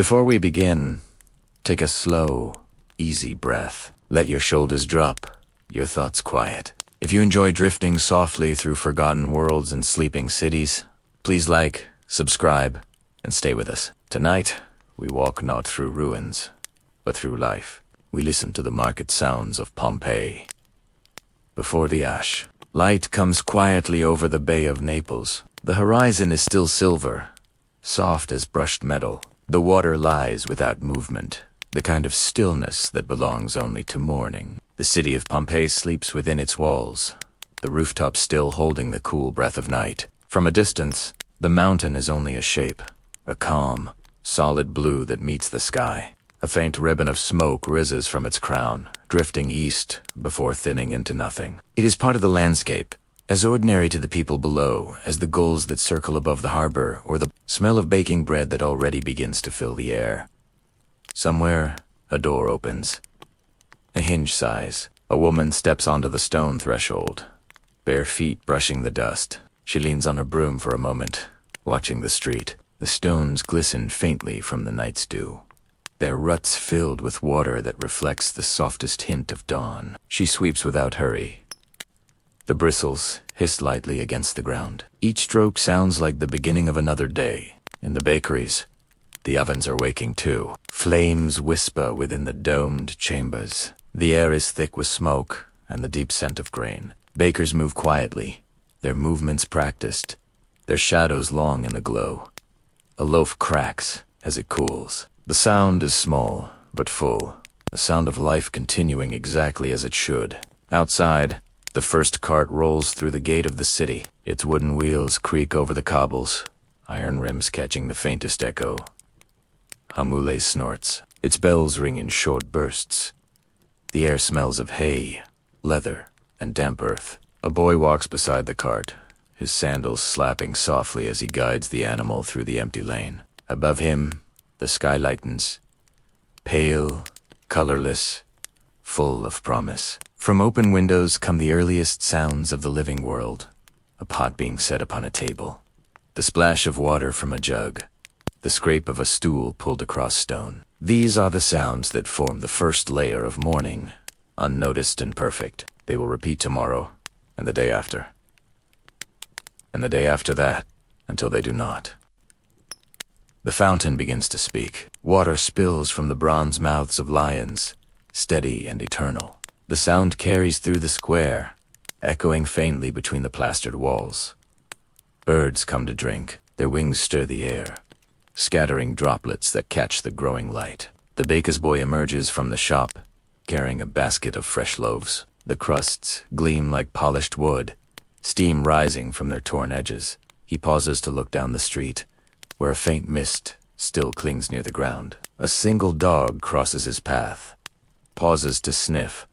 Before we begin, take a slow, easy breath. Let your shoulders drop, your thoughts quiet. If you enjoy drifting softly through forgotten worlds and sleeping cities, please like, subscribe, and stay with us. Tonight, we walk not through ruins, but through life. We listen to the market sounds of Pompeii. Before the ash, light comes quietly over the Bay of Naples. The horizon is still silver, soft as brushed metal. The water lies without movement, the kind of stillness that belongs only to morning. The city of Pompeii sleeps within its walls, the rooftops still holding the cool breath of night. From a distance, the mountain is only a shape, a calm, solid blue that meets the sky. A faint ribbon of smoke rises from its crown, drifting east before thinning into nothing. It is part of the landscape, as ordinary to the people below as the gulls that circle above the harbor or the smell of baking bread that already begins to fill the air. Somewhere, a door opens. A hinge sighs. A woman steps onto the stone threshold, bare feet brushing the dust. She leans on her broom for a moment, watching the street. The stones glisten faintly from the night's dew, their ruts filled with water that reflects the softest hint of dawn. She sweeps without hurry. The bristles hiss lightly against the ground. Each stroke sounds like the beginning of another day. In the bakeries, the ovens are waking too. Flames whisper within the domed chambers. The air is thick with smoke and the deep scent of grain. Bakers move quietly, their movements practiced, their shadows long in the glow. A loaf cracks as it cools. The sound is small, but full, the sound of life continuing exactly as it should. Outside, the first cart rolls through the gate of the city. Its wooden wheels creak over the cobbles, iron rims catching the faintest echo. Hamule snorts. Its bells ring in short bursts. The air smells of hay, leather, and damp earth. A boy walks beside the cart, his sandals slapping softly as he guides the animal through the empty lane. Above him, the sky lightens, pale, colorless, full of promise. From open windows come the earliest sounds of the living world. A pot being set upon a table, the splash of water from a jug, the scrape of a stool pulled across stone. These are the sounds that form the first layer of morning, unnoticed and perfect. They will repeat tomorrow, and the day after, and the day after that, until they do not. The fountain begins to speak. Water spills from the bronze mouths of lions, steady and eternal. The sound carries through the square, echoing faintly between the plastered walls. Birds come to drink. Their wings stir the air, scattering droplets that catch the growing light. The baker's boy emerges from the shop, carrying a basket of fresh loaves. The crusts gleam like polished wood, steam rising from their torn edges. He pauses to look down the street, where a faint mist still clings near the ground. A single dog crosses his path, pauses to sniff,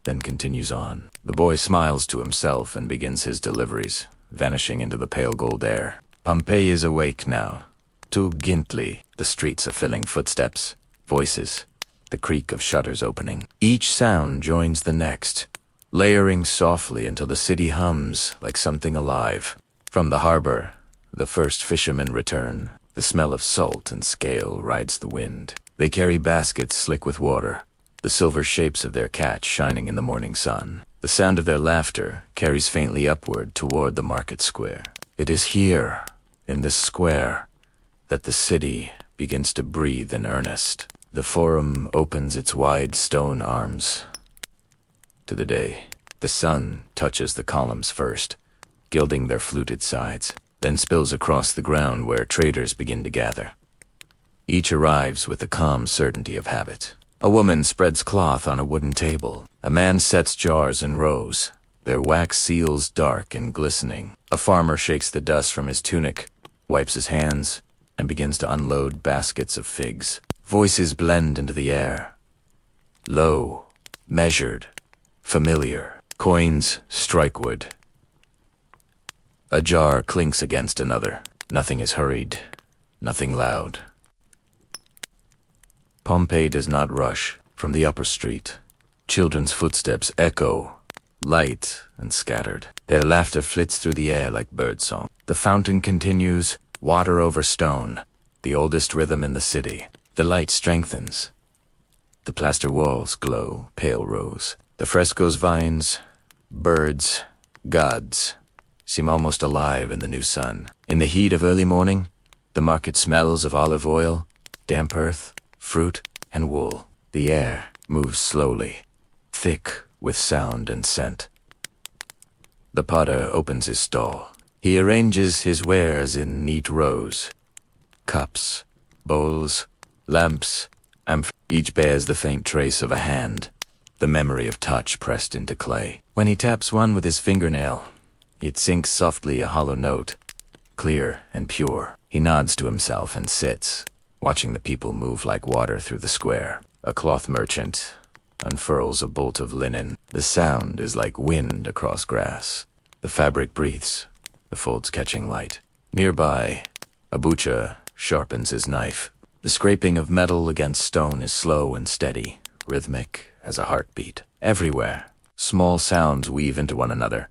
then continues on. The boy smiles to himself and begins his deliveries, vanishing into the pale gold air. Pompeii is awake now. Too gently, the streets are filling footsteps, voices, the creak of shutters opening. Each sound joins the next, layering softly until the city hums like something alive. From the harbor, the first fishermen return. The smell of salt and scale rides the wind. They carry baskets slick with water, the silver shapes of their catch shining in the morning sun. The sound of their laughter carries faintly upward toward the market square. It is here, in this square, that the city begins to breathe in earnest. The forum opens its wide stone arms to the day. The sun touches the columns first, gilding their fluted sides, then spills across the ground where traders begin to gather. Each arrives with the calm certainty of habit. A woman spreads cloth on a wooden table. A man sets jars in rows, their wax seals dark and glistening. A farmer shakes the dust from his tunic, wipes his hands, and begins to unload baskets of figs. Voices blend into the air. Low, measured, familiar. Coins strike wood. A jar clinks against another. Nothing is hurried, nothing loud. Pompeii does not rush. From the upper street, children's footsteps echo, light and scattered. Their laughter flits through the air like birdsong. The fountain continues, water over stone, the oldest rhythm in the city. The light strengthens. The plaster walls glow pale rose. The frescoes, vines, birds, gods seem almost alive in the new sun. In the heat of early morning, the market smells of olive oil, damp earth, fruit, and wool. The air moves slowly, thick with sound and scent. The potter opens his stall. He arranges his wares in neat rows. Cups, bowls, lamps, each bears the faint trace of a hand, the memory of touch pressed into clay. When he taps one with his fingernail, it sinks softly a hollow note, clear and pure. He nods to himself and sits, watching the people move like water through the square. A cloth merchant unfurls a bolt of linen. The sound is like wind across grass. The fabric breathes, the folds catching light. Nearby, a butcher sharpens his knife. The scraping of metal against stone is slow and steady, rhythmic as a heartbeat. Everywhere, small sounds weave into one another.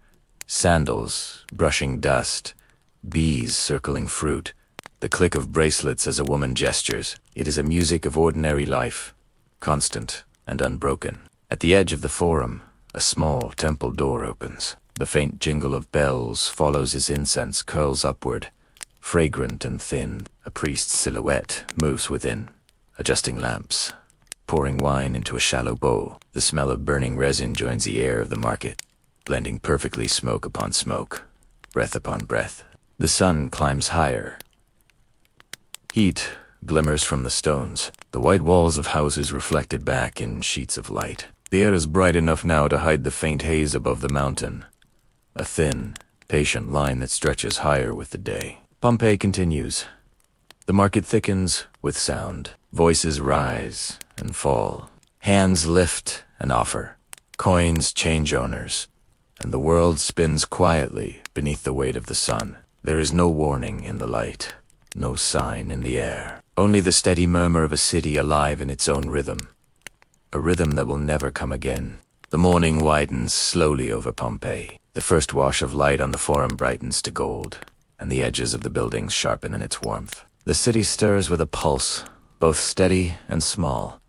Sandals brushing dust, bees circling fruit, the click of bracelets as a woman gestures. It is a music of ordinary life, constant and unbroken. At the edge of the forum, a small temple door opens. The faint jingle of bells follows as incense curls upward, fragrant and thin. A priest's silhouette moves within, adjusting lamps, pouring wine into a shallow bowl. The smell of burning resin joins the air of the market, blending perfectly smoke upon smoke, breath upon breath. The sun climbs higher. Heat glimmers from the stones, the white walls of houses reflected back in sheets of light. The air is bright enough now to hide the faint haze above the mountain, a thin, patient line that stretches higher with the day. Pompeii continues. The market thickens with sound. Voices rise and fall. Hands lift and offer. Coins change owners, and the world spins quietly beneath the weight of the sun. There is no warning in the light, no sign in the air. Only the steady murmur of a city alive in its own rhythm. A rhythm that will never come again. The morning widens slowly over Pompeii. The first wash of light on the forum brightens to gold, and the edges of the buildings sharpen in its warmth. The city stirs with a pulse, both steady and small,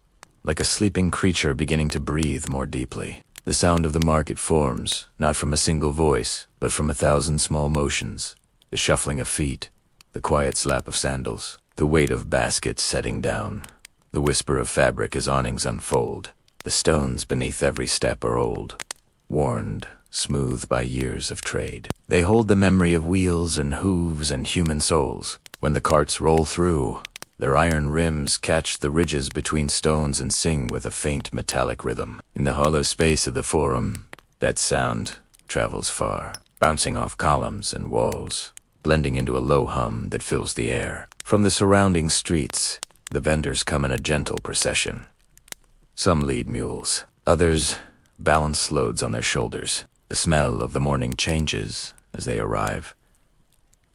like a sleeping creature beginning to breathe more deeply. The sound of the market forms, not from a single voice, but from 1,000 small motions. The shuffling of feet, the quiet slap of sandals, the weight of baskets setting down, the whisper of fabric as awnings unfold. The stones beneath every step are old, worn, smooth by years of trade. They hold the memory of wheels and hooves and human souls. When the carts roll through, their iron rims catch the ridges between stones and sing with a faint metallic rhythm. In the hollow space of the forum, that sound travels far, bouncing off columns and walls, blending into a low hum that fills the air. From the surrounding streets, the vendors come in a gentle procession. Some lead mules, others balance loads on their shoulders. The smell of the morning changes as they arrive.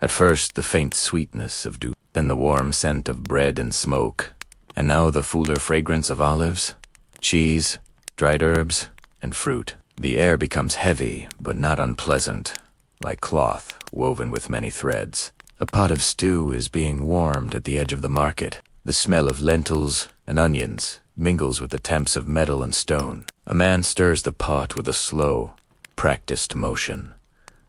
At first, the faint sweetness of dew, then the warm scent of bread and smoke, and now the fuller fragrance of olives, cheese, dried herbs, and fruit. The air becomes heavy, but not unpleasant, like cloth woven with many threads. A pot of stew is being warmed at the edge of the market. The smell of lentils and onions mingles with the temps of metal and stone. A man stirs the pot with a slow, practiced motion,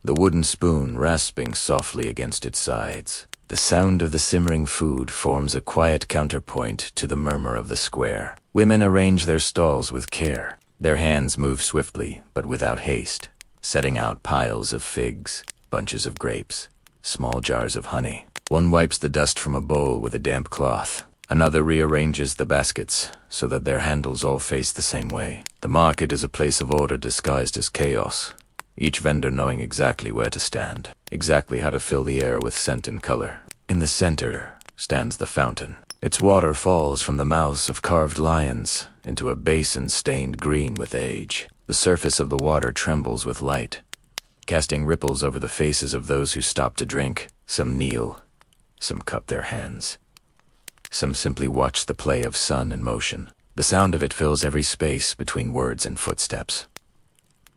the wooden spoon rasping softly against its sides. The sound of the simmering food forms a quiet counterpoint to the murmur of the square. Women arrange their stalls with care. Their hands move swiftly, but without haste, setting out piles of figs, bunches of grapes, small jars of honey. One wipes the dust from a bowl with a damp cloth. Another rearranges the baskets so that their handles all face the same way. The market is a place of order disguised as chaos, each vendor knowing exactly where to stand, exactly how to fill the air with scent and color. In the center stands the fountain. Its water falls from the mouths of carved lions into a basin stained green with age. The surface of the water trembles with light, casting ripples over the faces of those who stop to drink. Some kneel, some cup their hands. Some simply watch the play of sun and motion. The sound of it fills every space between words and footsteps.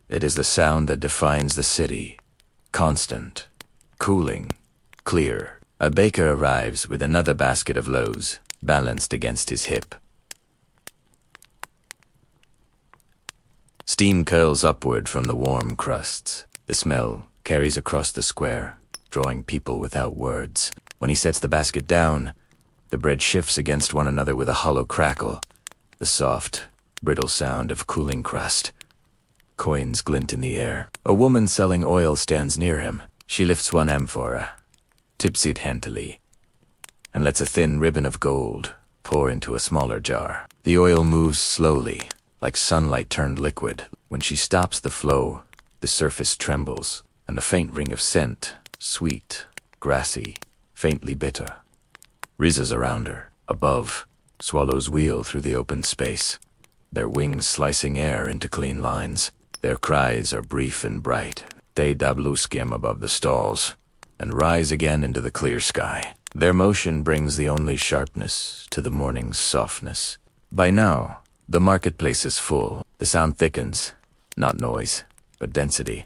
It is the sound that defines the city, constant, cooling, clear. A baker arrives with another basket of loaves, balanced against his hip. Steam curls upward from the warm crusts. The smell carries across the square, drawing people without words. When he sets the basket down, the bread shifts against one another with a hollow crackle, the soft, brittle sound of cooling crust. Coins glint in the air. A woman selling oil stands near him. She lifts one amphora, tips it hantily, and lets a thin ribbon of gold pour into a smaller jar. The oil moves slowly, like sunlight turned liquid. When she stops the flow, the surface trembles, and a faint ring of scent, sweet, grassy, faintly bitter, rises around her. Above, swallows wheel through the open space, their wings slicing air into clean lines. Their cries are brief and bright. They dablu skim above the stalls, and rise again into the clear sky. Their motion brings the only sharpness to the morning's softness. By now, the marketplace is full. The sound thickens, not noise, but density,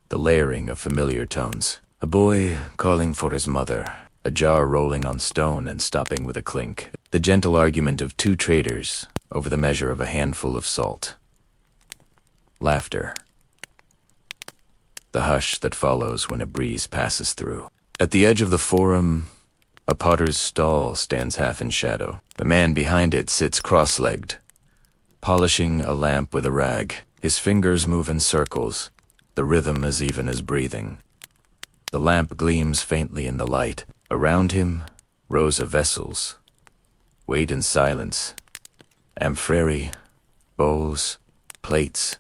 the layering of familiar tones. A boy calling for his mother, a jar rolling on stone and stopping with a clink. The gentle argument of two traders over the measure of a handful of salt. Laughter. The hush that follows when a breeze passes through. At the edge of the forum, a potter's stall stands half in shadow. The man behind it sits cross-legged, polishing a lamp with a rag. His fingers move in circles, the rhythm as even as breathing. The lamp gleams faintly in the light. Around him, rows of vessels wait in silence. Amphorae, bowls, plates,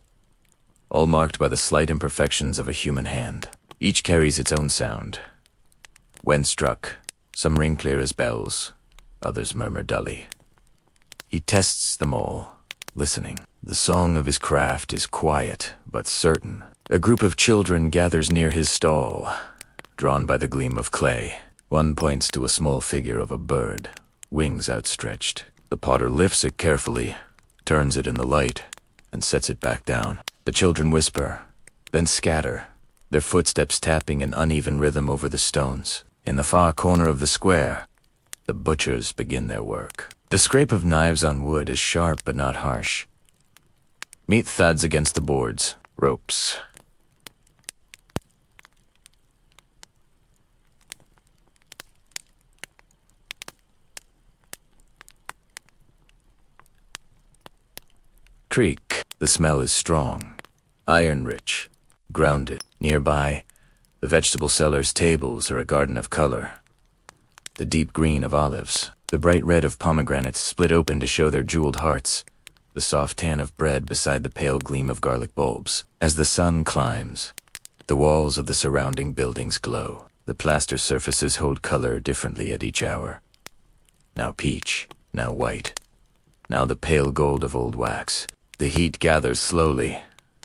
all marked by the slight imperfections of a human hand. Each carries its own sound. When struck, some ring clear as bells, others murmur dully. He tests them all, listening. The song of his craft is quiet but certain. A group of children gathers near his stall, drawn by the gleam of clay. One points to a small figure of a bird, wings outstretched. The potter lifts it carefully, turns it in the light, and sets it back down. The children whisper, then scatter, their footsteps tapping an uneven rhythm over the stones. In the far corner of the square, the butchers begin their work. The scrape of knives on wood is sharp but not harsh. Meat thuds against the boards, ropes. Creak. The smell is strong, iron-rich, grounded. Nearby, the vegetable seller's tables are a garden of color. The deep green of olives, the bright red of pomegranates split open to show their jeweled hearts, the soft tan of bread beside the pale gleam of garlic bulbs. As the sun climbs, the walls of the surrounding buildings glow. The plaster surfaces hold color differently at each hour. Now peach, now white, now the pale gold of old wax. The heat gathers slowly,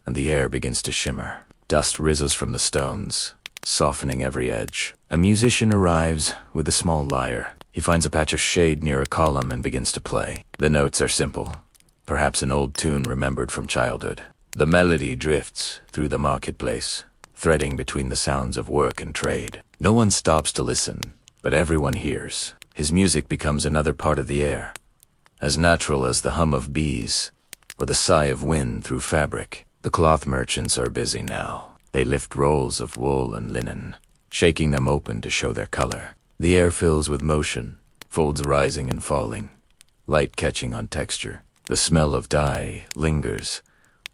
and the air begins to shimmer. Dust rises from the stones, softening every edge. A musician arrives with a small lyre. He finds a patch of shade near a column and begins to play. The notes are simple, perhaps an old tune remembered from childhood. The melody drifts through the marketplace, threading between the sounds of work and trade. No one stops to listen, but everyone hears. His music becomes another part of the air, as natural as the hum of bees or the sigh of wind through fabric. The cloth merchants are busy now. They lift rolls of wool and linen, shaking them open to show their color. The air fills with motion, folds rising and falling, light catching on texture. The smell of dye lingers,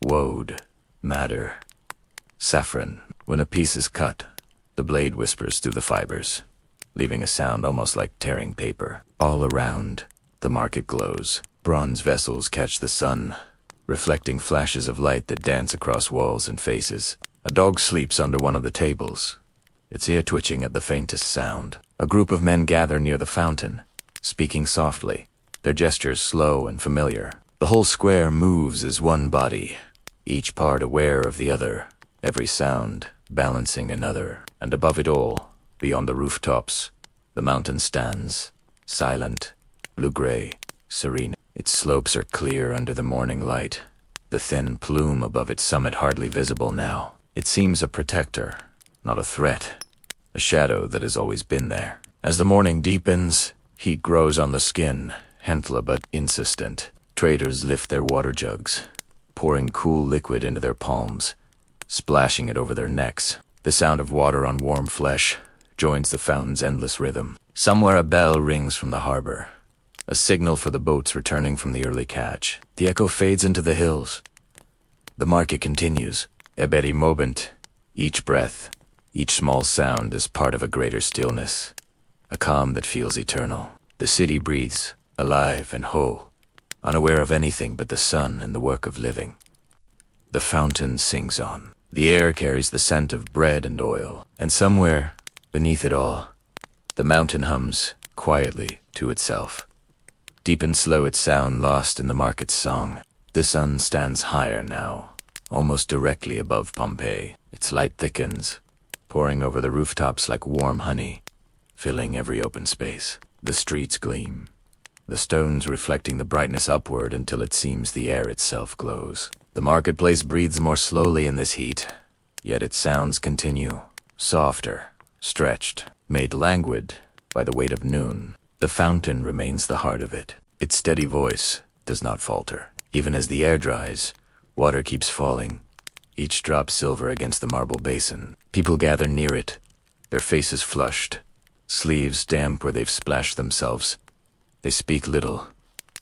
woad, madder, saffron. When a piece is cut, the blade whispers through the fibers, leaving a sound almost like tearing paper. All around, the market glows. Bronze vessels catch the sun, reflecting flashes of light that dance across walls and faces. A dog sleeps under one of the tables, its ear twitching at the faintest sound. A group of men gather near the fountain, speaking softly, their gestures slow and familiar. The whole square moves as one body, each part aware of the other, every sound balancing another. And above it all, beyond the rooftops, the mountain stands, silent, blue-gray, serene. Its slopes are clear under the morning light, the thin plume above its summit hardly visible now. It seems a protector, not a threat, a shadow that has always been there. As the morning deepens, Heat grows on the skin, gentler but insistent. Traders lift their water jugs, pouring cool liquid into their palms, splashing it over their necks. The sound of water on warm flesh joins the fountain's endless rhythm. Somewhere a bell rings from the harbor, a signal for the boats returning from the early catch. The echo fades into the hills. The market continues. Eberi moment, each breath, each small sound is part of a greater stillness, a calm that feels eternal. The city breathes, alive and whole, unaware of anything but the sun and the work of living. The fountain sings on. The air carries the scent of bread and oil, and somewhere, beneath it all, the mountain hums quietly to itself. Deep and slow its sound lost in the market's song. The sun stands higher now, almost directly above Pompeii. Its light thickens, pouring over the rooftops like warm honey, filling every open space. The streets gleam, the stones reflecting the brightness upward until it seems the air itself glows. The marketplace breathes more slowly in this heat, yet its sounds continue, softer, stretched, made languid by the weight of noon. The fountain remains the heart of it. Its steady voice does not falter. Even as the air dries, water keeps falling, each drop silver against the marble basin. People gather near it, their faces flushed, sleeves damp where they've splashed themselves. They speak little.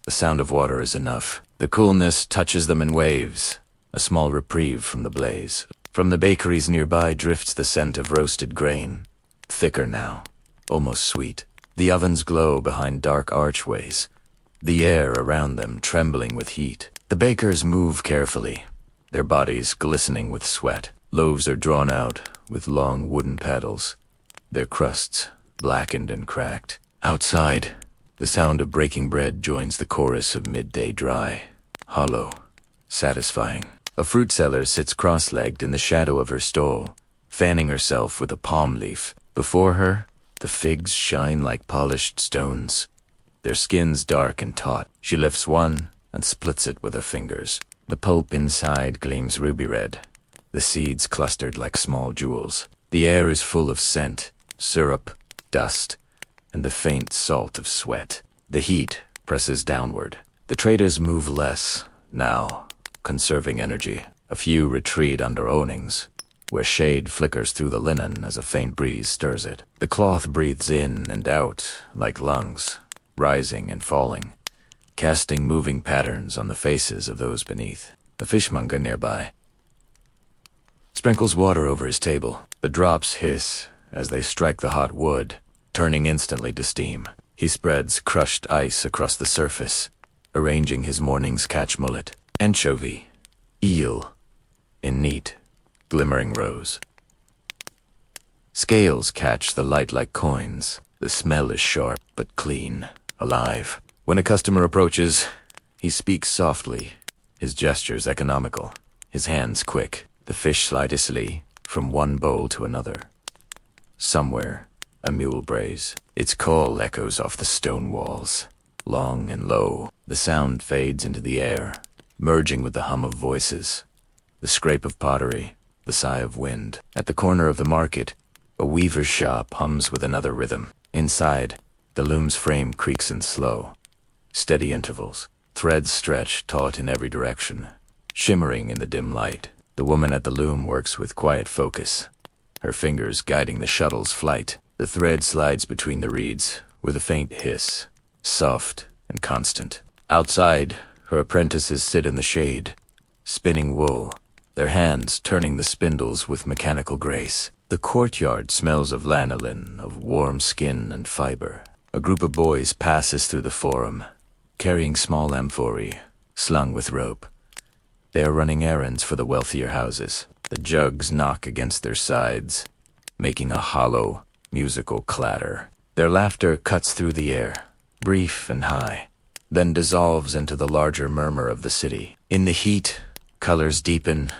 The sound of water is enough. The coolness touches them in waves, a small reprieve from the blaze. From the bakeries nearby drifts the scent of roasted grain, thicker now, almost sweet. The ovens glow behind dark archways, the air around them trembling with heat. The bakers move carefully, their bodies glistening with sweat. Loaves are drawn out with long wooden paddles, their crusts blackened and cracked. Outside, the sound of breaking bread joins the chorus of midday dry, hollow, satisfying. A fruit seller sits cross-legged in the shadow of her stall, fanning herself with a palm leaf. Before her, the figs shine like polished stones, their skins dark and taut. She lifts one and splits it with her fingers. The pulp inside gleams ruby red, the seeds clustered like small jewels. The air is full of scent, syrup, dust, and the faint salt of sweat. The heat presses downward. The traders move less, now, conserving energy. A few retreat under awnings, where shade flickers through the linen as a faint breeze stirs it. The cloth breathes in and out like lungs, rising and falling, casting moving patterns on the faces of those beneath. The fishmonger nearby sprinkles water over his table. The drops hiss as they strike the hot wood, turning instantly to steam. He spreads crushed ice across the surface, arranging his morning's catch mullet. Anchovy, eel, in neat, glimmering rows. Scales catch the light like coins. The smell is sharp but clean, alive. When a customer approaches, he speaks softly, his gestures economical, his hands quick. The fish slide easily from one bowl to another. Somewhere, a mule brays. Its call echoes off the stone walls, long and low. The sound fades into the air, merging with the hum of voices, the scrape of pottery, the sigh of wind. At the corner of the market, a weaver's shop hums with another rhythm. Inside, the loom's frame creaks in slow, steady intervals. Threads stretch taut in every direction, shimmering in the dim light. The woman at the loom works with quiet focus, her fingers guiding the shuttle's flight. The thread slides between the reeds with a faint hiss, soft and constant. Outside, her apprentices sit in the shade, spinning wool, their hands turning the spindles with mechanical grace. The courtyard smells of lanolin, of warm skin and fiber. A group of boys passes through the forum, carrying small amphorae, slung with rope. They are running errands for the wealthier houses. The jugs knock against their sides, making a hollow, musical clatter. Their laughter cuts through the air, brief and high, then dissolves into the larger murmur of the city. In the heat, colors deepen.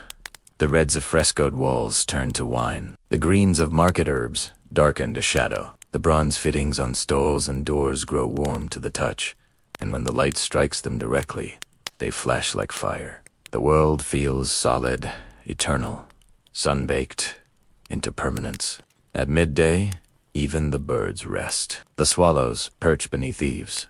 The reds of frescoed walls turn to wine. The greens of market herbs darken to shadow. The bronze fittings on stalls and doors grow warm to the touch, and when the light strikes them directly, they flash like fire. The world feels solid, eternal, sun-baked into permanence. At midday, Even the birds rest. The swallows perch beneath eaves,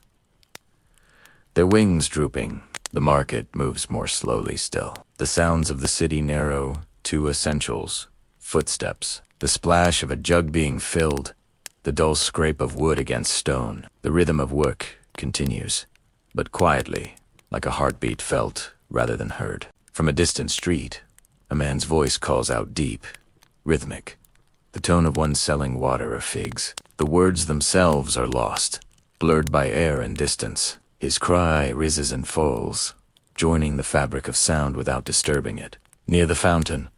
their wings drooping. The market moves more slowly still. The sounds of the city narrow to essentials: footsteps, the splash of a jug being filled, the dull scrape of wood against stone. The rhythm of work continues, but quietly, like a heartbeat felt rather than heard. From a distant street, a man's voice calls out deep, rhythmic, the tone of one selling water or figs. The words themselves are lost, blurred by air and distance. His cry rises and falls, joining the fabric of sound without disturbing it. Near the fountain,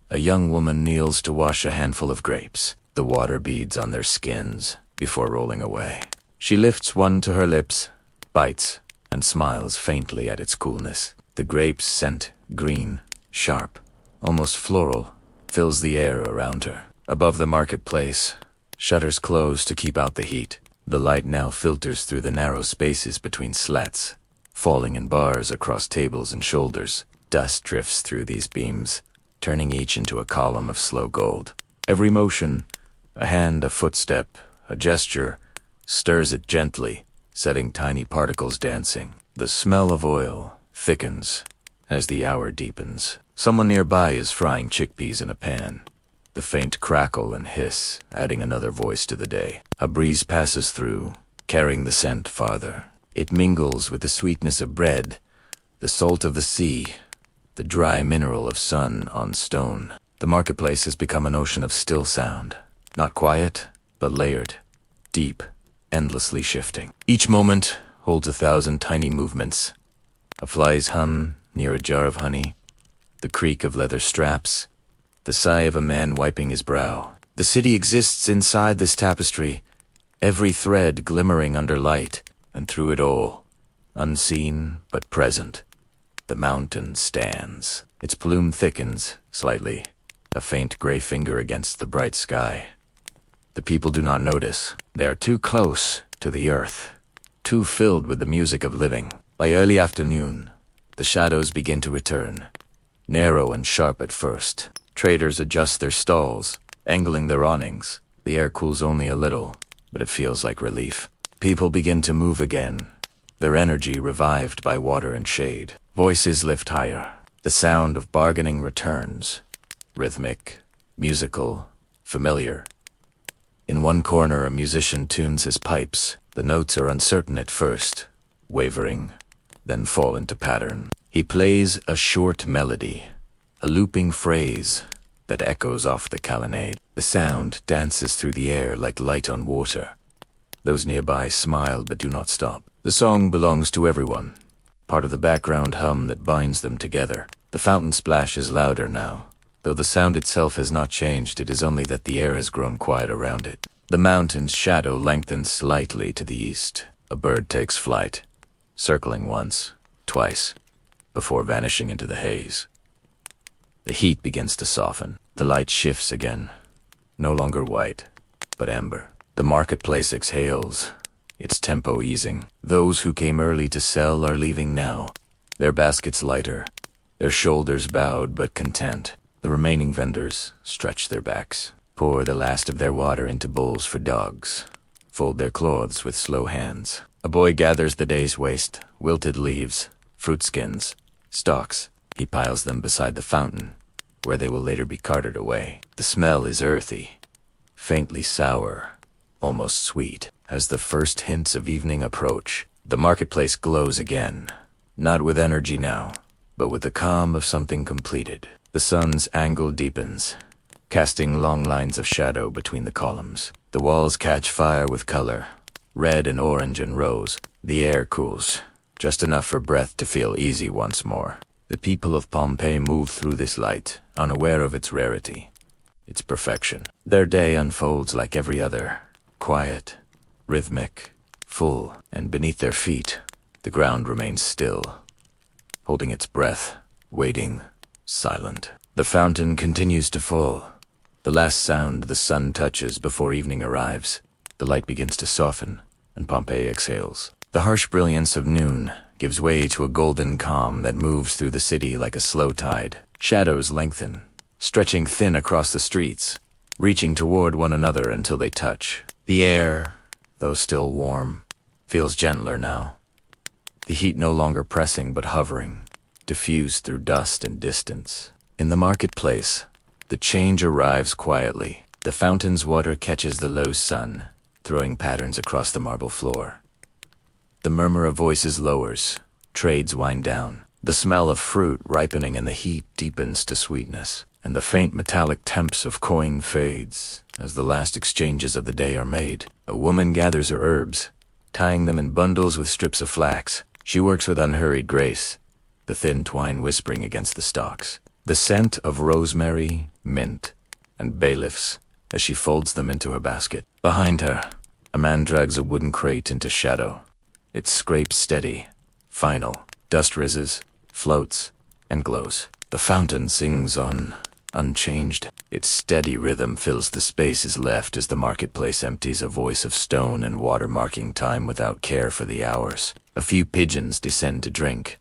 a young woman kneels to wash a handful of grapes. The water beads on their skins before rolling away. She lifts one to her lips, bites, and smiles faintly at its coolness. The grape's scent, green, sharp, almost floral, fills the air around her. Above the marketplace, shutters close to keep out the heat. The light now filters through the narrow spaces between slats, falling in bars across tables and shoulders. Dust drifts through these beams, turning each into a column of slow gold. Every motion, a hand, a footstep, a gesture, stirs it gently, setting tiny particles dancing. The smell of oil thickens as the hour deepens. Someone nearby is frying chickpeas in a pan, the faint crackle and hiss adding another voice to the day. A breeze passes through, carrying the scent farther. It mingles with the sweetness of bread, the salt of the sea, the dry mineral of sun on stone. The marketplace has become an ocean of still sound, not quiet, but layered, deep, endlessly shifting. Each moment holds 1,000 tiny movements. A fly's hum near a jar of honey, the creak of leather straps, the sigh of a man wiping his brow. The city exists inside this tapestry, every thread glimmering under light, and through it all, unseen but present, the mountain stands. Its plume thickens slightly, a faint gray finger against the bright sky. The people do not notice. They are too close to the earth, too filled with the music of living. By early afternoon, the shadows begin to return, narrow and sharp at first. Traders adjust their stalls, angling their awnings. The air cools only a little, but it feels like relief. People begin to move again, their energy revived by water and shade. Voices lift higher. The sound of bargaining returns, rhythmic, musical, familiar. In one corner, a musician tunes his pipes. The notes are uncertain at first, wavering, then fall into pattern. He plays a short melody, a looping phrase that echoes off the colonnade. The sound dances through the air like light on water. Those nearby smile but do not stop. The song belongs to everyone, part of the background hum that binds them together. The fountain splash is louder now. Though the sound itself has not changed, it is only that the air has grown quiet around it. The mountain's shadow lengthens slightly to the east. A bird takes flight, circling once, twice, before vanishing into the haze. The heat begins to soften. The light shifts again, no longer white, but amber. The marketplace exhales, its tempo easing. Those who came early to sell are leaving now, their baskets lighter, their shoulders bowed but content. The remaining vendors stretch their backs, pour the last of their water into bowls for dogs, fold their clothes with slow hands. A boy gathers the day's waste, wilted leaves, fruit skins, stalks. He piles them beside the fountain, where they will later be carted away. The smell is earthy, faintly sour, almost sweet. As the first hints of evening approach, the marketplace glows again, not with energy now, but with the calm of something completed. The sun's angle deepens, casting long lines of shadow between the columns. The walls catch fire with color, red and orange and rose. The air cools, just enough for breath to feel easy once more. The people of Pompeii move through this light, unaware of its rarity, its perfection. Their day unfolds like every other, quiet, rhythmic, full, and beneath their feet, the ground remains still, holding its breath, waiting, silent. The fountain continues to fall, the last sound the sun touches before evening arrives. The light begins to soften, and Pompeii exhales. The harsh brilliance of noon gives way to a golden calm that moves through the city like a slow tide. Shadows lengthen, stretching thin across the streets. reaching toward one another until they touch. The air, though still warm, feels gentler now. The heat no longer pressing but hovering, diffused through dust and distance. In the marketplace, the change arrives quietly. The fountain's water catches the low sun, throwing patterns across the marble floor. The murmur of voices lowers, trades wind down. The smell of fruit ripening in the heat deepens to sweetness, and the faint metallic temps of coin fades as the last exchanges of the day are made. A woman gathers her herbs, tying them in bundles with strips of flax. She works with unhurried grace, the thin twine whispering against the stalks. The scent of rosemary, mint, and bay leaves as she folds them into her basket. Behind her, a man drags a wooden crate into shadow. It scrapes steady, final. Dust rises, floats, and glows. The fountain sings on, unchanged. Its steady rhythm fills the spaces left as the marketplace empties, a voice of stone and water marking time without care for the hours. A few pigeons descend to drink,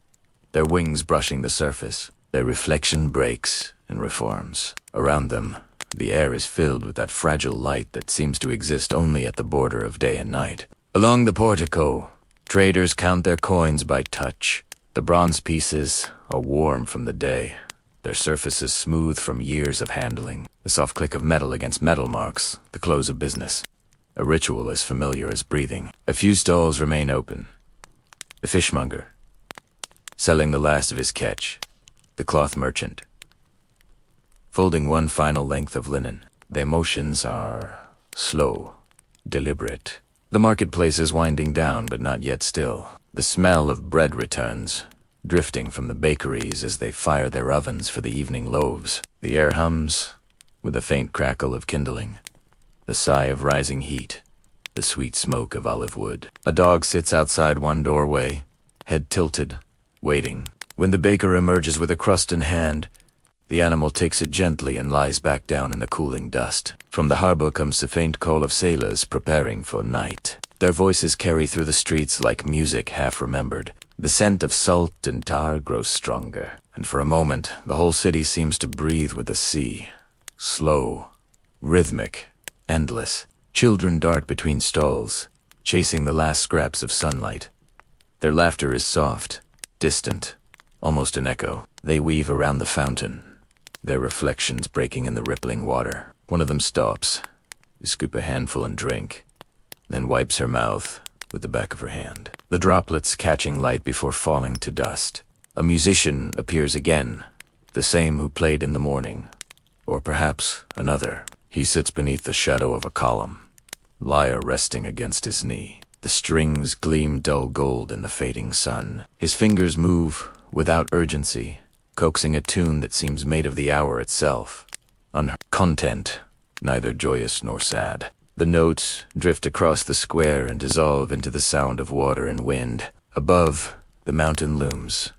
their wings brushing the surface. Their reflection breaks and reforms. Around them, the air is filled with that fragile light that seems to exist only at the border of day and night. Along the portico, traders count their coins by touch. The bronze pieces are warm from the day, their surfaces smooth from years of handling. The soft click of metal against metal marks the close of business, a ritual as familiar as breathing. A few stalls remain open. The fishmonger, selling the last of his catch. The cloth merchant, folding one final length of linen. Their motions are slow, deliberate. The marketplace is winding down, but not yet still. The smell of bread returns, drifting from the bakeries as they fire their ovens for the evening loaves. The air hums with a faint crackle of kindling, the sigh of rising heat, the sweet smoke of olive wood. A dog sits outside one doorway, head tilted, waiting. When the baker emerges with a crust in hand, the animal takes it gently and lies back down in the cooling dust. From the harbor comes the faint call of sailors preparing for night. Their voices carry through the streets like music half remembered. The scent of salt and tar grows stronger, and for a moment the whole city seems to breathe with the sea. Slow, rhythmic, endless. Children dart between stalls, chasing the last scraps of sunlight. Their laughter is soft, distant, almost an echo. They weave around the fountain, their reflections breaking in the rippling water. One of them stops, to scoop a handful and drink, then wipes her mouth with the back of her hand, the droplets catching light before falling to dust. A musician appears again, the same who played in the morning, or perhaps another. He sits beneath the shadow of a column, lyre resting against his knee. The strings gleam dull gold in the fading sun. His fingers move without urgency, coaxing a tune that seems made of the hour itself. Content, neither joyous nor sad. The notes drift across the square and dissolve into the sound of water and wind. Above, the mountain looms.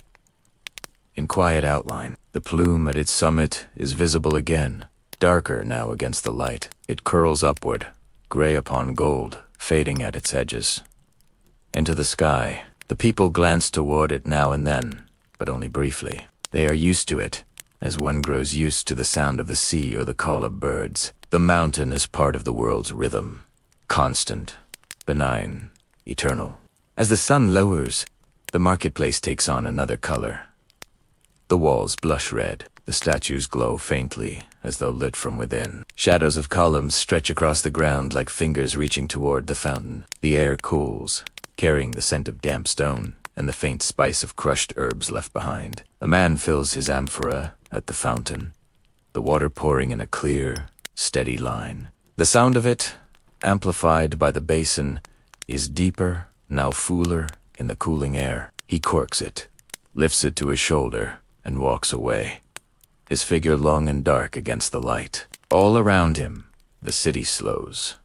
In quiet outline, the plume at its summit is visible again, darker now against the light. It curls upward, gray upon gold, fading at its edges. Into the sky, the people glance toward it now and then, but only briefly. They are used to it, as one grows used to the sound of the sea or the call of birds. The mountain is part of the world's rhythm, constant, benign, eternal. As the sun lowers, the marketplace takes on another color. The walls blush red, the statues glow faintly, as though lit from within. Shadows of columns stretch across the ground like fingers reaching toward the fountain. The air cools, carrying the scent of damp stone and the faint spice of crushed herbs left behind. A man fills his amphora at the fountain, the water pouring in a clear, steady line. The sound of it, amplified by the basin, is deeper, now fuller, in the cooling air. He corks it, lifts it to his shoulder, and walks away, his figure long and dark against the light. All around him, the city slows.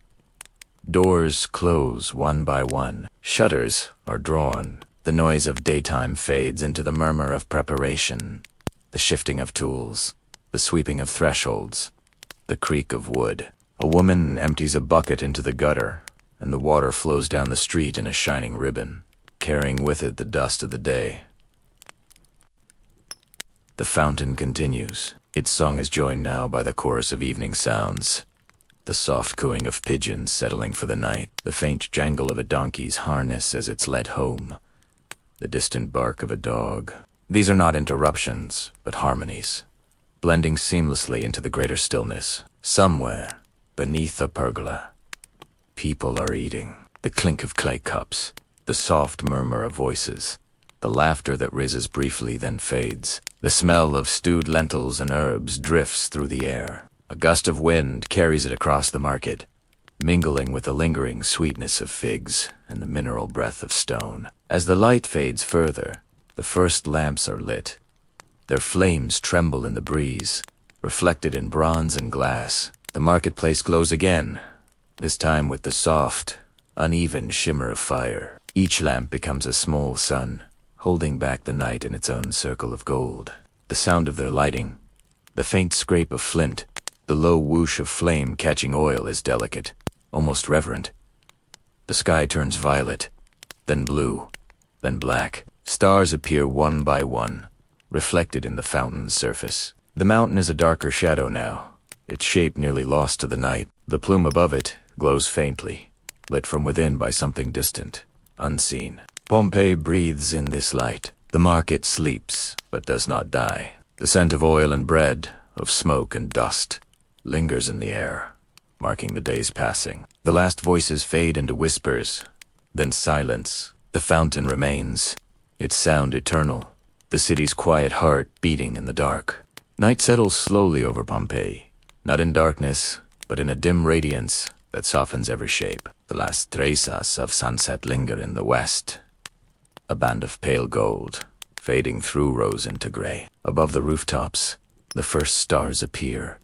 Doors close one by one. Shutters are drawn. The noise of daytime fades into the murmur of preparation, the shifting of tools, the sweeping of thresholds, the creak of wood. A woman empties a bucket into the gutter, and the water flows down the street in a shining ribbon, carrying with it the dust of the day. The fountain continues. Its song is joined now by the chorus of evening sounds. The soft cooing of pigeons settling for the night, the faint jangle of a donkey's harness as it's led home, the distant bark of a dog. These are not interruptions, but harmonies, blending seamlessly into the greater stillness. Somewhere, beneath a pergola, people are eating. The clink of clay cups, the soft murmur of voices, the laughter that rises briefly then fades. The smell of stewed lentils and herbs drifts through the air. A gust of wind carries it across the market, mingling with the lingering sweetness of figs and the mineral breath of stone. As the light fades further, the first lamps are lit. Their flames tremble in the breeze, reflected in bronze and glass. The marketplace glows again, this time with the soft, uneven shimmer of fire. Each lamp becomes a small sun, holding back the night in its own circle of gold. The sound of their lighting, the faint scrape of flint, the low whoosh of flame catching oil is delicate, almost reverent. The sky turns violet, then blue, then black. Stars appear one by one, reflected in the fountain's surface. The mountain is a darker shadow now, its shape nearly lost to the night. The plume above it glows faintly, lit from within by something distant, unseen. Pompeii breathes in this light. The market sleeps, but does not die. The scent of oil and bread, of smoke and dust, lingers in the air, marking the day's passing. The last voices fade into whispers, then silence. The fountain remains, its sound eternal, the city's quiet heart beating in the dark. Night settles slowly over Pompeii, not in darkness, but in a dim radiance that softens every shape. The last traces of sunset linger in the west, a band of pale gold, fading through rose into gray. Above the rooftops, the first stars appear,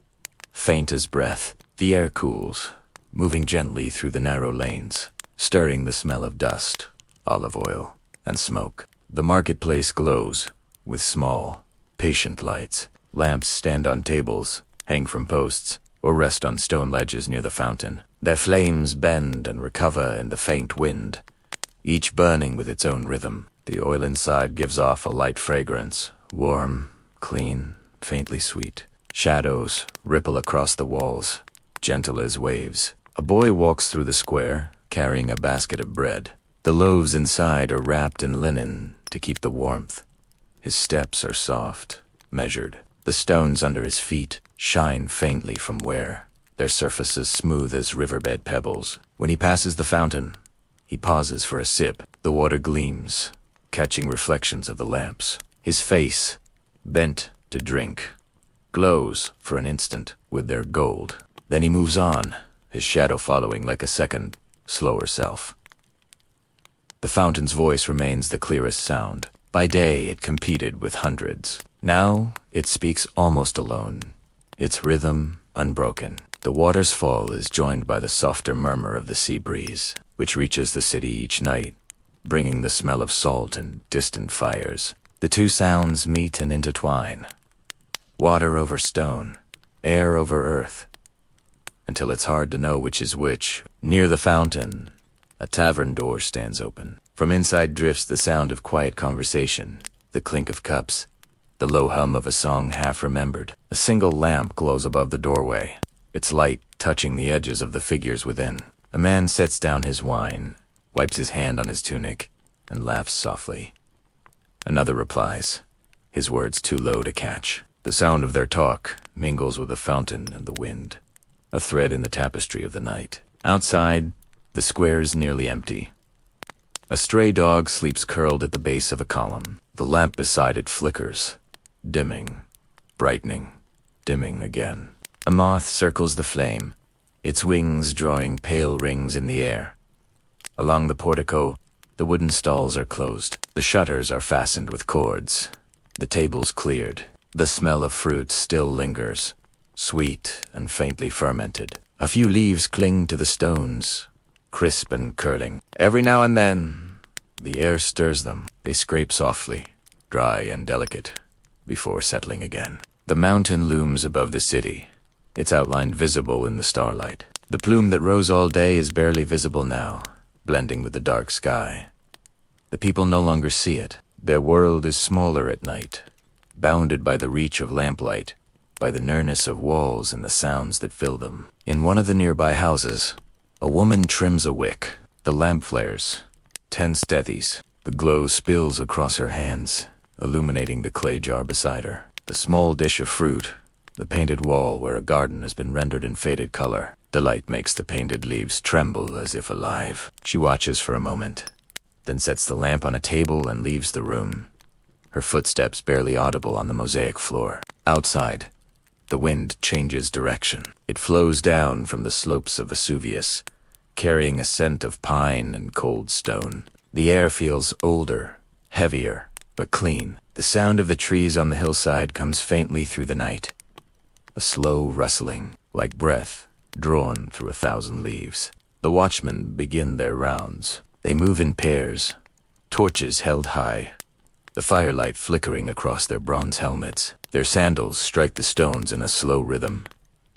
faint as breath. The air cools, moving gently through the narrow lanes, stirring the smell of dust, olive oil, and smoke. The marketplace glows with small, patient lights. Lamps stand on tables, hang from posts, or rest on stone ledges near the fountain. Their flames bend and recover in the faint wind, each burning with its own rhythm. The oil inside gives off a light fragrance, warm, clean, faintly sweet. Shadows ripple across the walls, gentle as waves. A boy walks through the square, carrying a basket of bread. The loaves inside are wrapped in linen to keep the warmth. His steps are soft, measured. The stones under his feet shine faintly from wear, their surfaces smooth as riverbed pebbles. When he passes the fountain, he pauses for a sip. The water gleams, catching reflections of the lamps. His face, bent to drink, glows for an instant with their gold. Then he moves on, his shadow following like a second, slower self. The fountain's voice remains the clearest sound. By day it competed with hundreds. Now it speaks almost alone, its rhythm unbroken. The water's fall is joined by the softer murmur of the sea breeze, which reaches the city each night, bringing the smell of salt and distant fires. The two sounds meet and intertwine. Water over stone, air over earth, until it's hard to know which is which. Near the fountain, a tavern door stands open. From inside drifts the sound of quiet conversation, the clink of cups, the low hum of a song half remembered. A single lamp glows above the doorway, its light touching the edges of the figures within. A man sets down his wine, wipes his hand on his tunic, and laughs softly. Another replies, his words too low to catch. The sound of their talk mingles with the fountain and the wind, a thread in the tapestry of the night. Outside, the square is nearly empty. A stray dog sleeps curled at the base of a column. The lamp beside it flickers, dimming, brightening, dimming again. A moth circles the flame, its wings drawing pale rings in the air. Along the portico, the wooden stalls are closed. The shutters are fastened with cords. The tables cleared. The smell of fruit still lingers, sweet and faintly fermented. A few leaves cling to the stones, crisp and curling. Every now and then, the air stirs them. They scrape softly, dry and delicate, before settling again. The mountain looms above the city, its outline visible in the starlight. The plume that rose all day is barely visible now, blending with the dark sky. The people no longer see it. Their world is smaller at night, bounded by the reach of lamplight, by the nearness of walls and the sounds that fill them. In one of the nearby houses, a woman trims a wick. The lamp flares, 10 steadies. The glow spills across her hands, illuminating the clay jar beside her. The small dish of fruit, the painted wall where a garden has been rendered in faded color. The light makes the painted leaves tremble as if alive. She watches for a moment, then sets the lamp on a table and leaves the room, her footsteps barely audible on the mosaic floor. Outside, the wind changes direction. It flows down from the slopes of Vesuvius, carrying a scent of pine and cold stone. The air feels older, heavier, but clean. The sound of the trees on the hillside comes faintly through the night, a slow rustling, like breath drawn through 1,000 leaves. The watchmen begin their rounds. They move in pairs, torches held high, the firelight flickering across their bronze helmets. Their sandals strike the stones in a slow rhythm,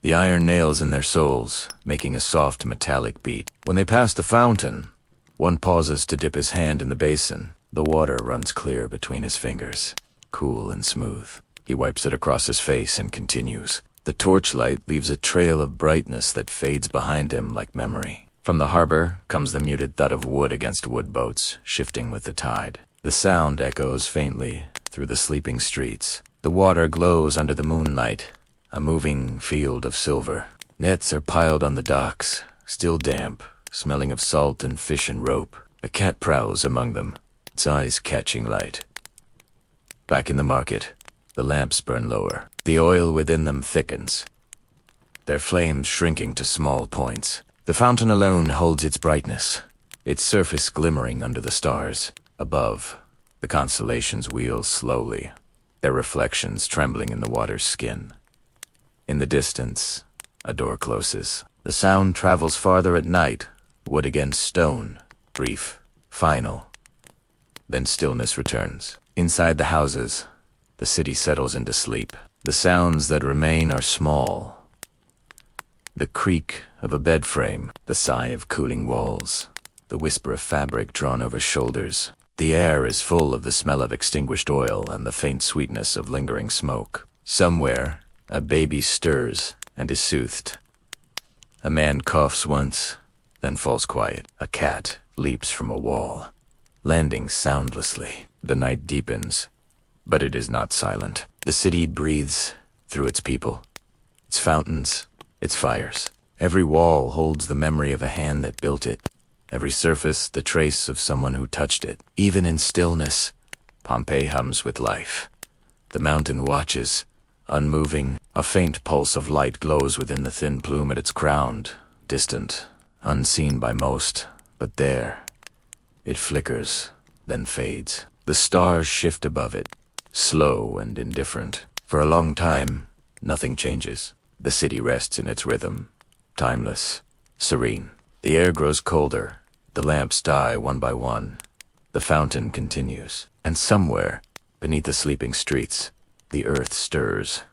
the iron nails in their soles making a soft metallic beat. When they pass the fountain, one pauses to dip his hand in the basin. The water runs clear between his fingers, cool and smooth. He wipes it across his face and continues. The torchlight leaves a trail of brightness that fades behind him like memory. From the harbor comes the muted thud of wood against wood boats, shifting with the tide. The sound echoes faintly through the sleeping streets. The water glows under the moonlight, a moving field of silver. Nets are piled on the docks, still damp, smelling of salt and fish and rope. A cat prowls among them, its eyes catching light. Back in the market, the lamps burn lower. The oil within them thickens, their flames shrinking to small points. The fountain alone holds its brightness, its surface glimmering under the stars. Above, the constellations wheel slowly, their reflections trembling in the water's skin. In the distance, a door closes. The sound travels farther at night, wood against stone, brief, final. Then stillness returns. Inside the houses, the city settles into sleep. The sounds that remain are small. The creak of a bed frame, the sigh of cooling walls, the whisper of fabric drawn over shoulders. The air is full of the smell of extinguished oil and the faint sweetness of lingering smoke. Somewhere, a baby stirs and is soothed. A man coughs once, then falls quiet. A cat leaps from a wall, landing soundlessly. The night deepens, but it is not silent. The city breathes through its people, its fountains, its fires. Every wall holds the memory of a hand that built it. Every surface, the trace of someone who touched it. Even in stillness, Pompeii hums with life. The mountain watches, unmoving. A faint pulse of light glows within the thin plume at its crown, distant, unseen by most, but there. It flickers, then fades. The stars shift above it, slow and indifferent. For a long time, nothing changes. The city rests in its rhythm, timeless, serene. The air grows colder, the lamps die one by one. The fountain continues, and somewhere, beneath the sleeping streets, the earth stirs.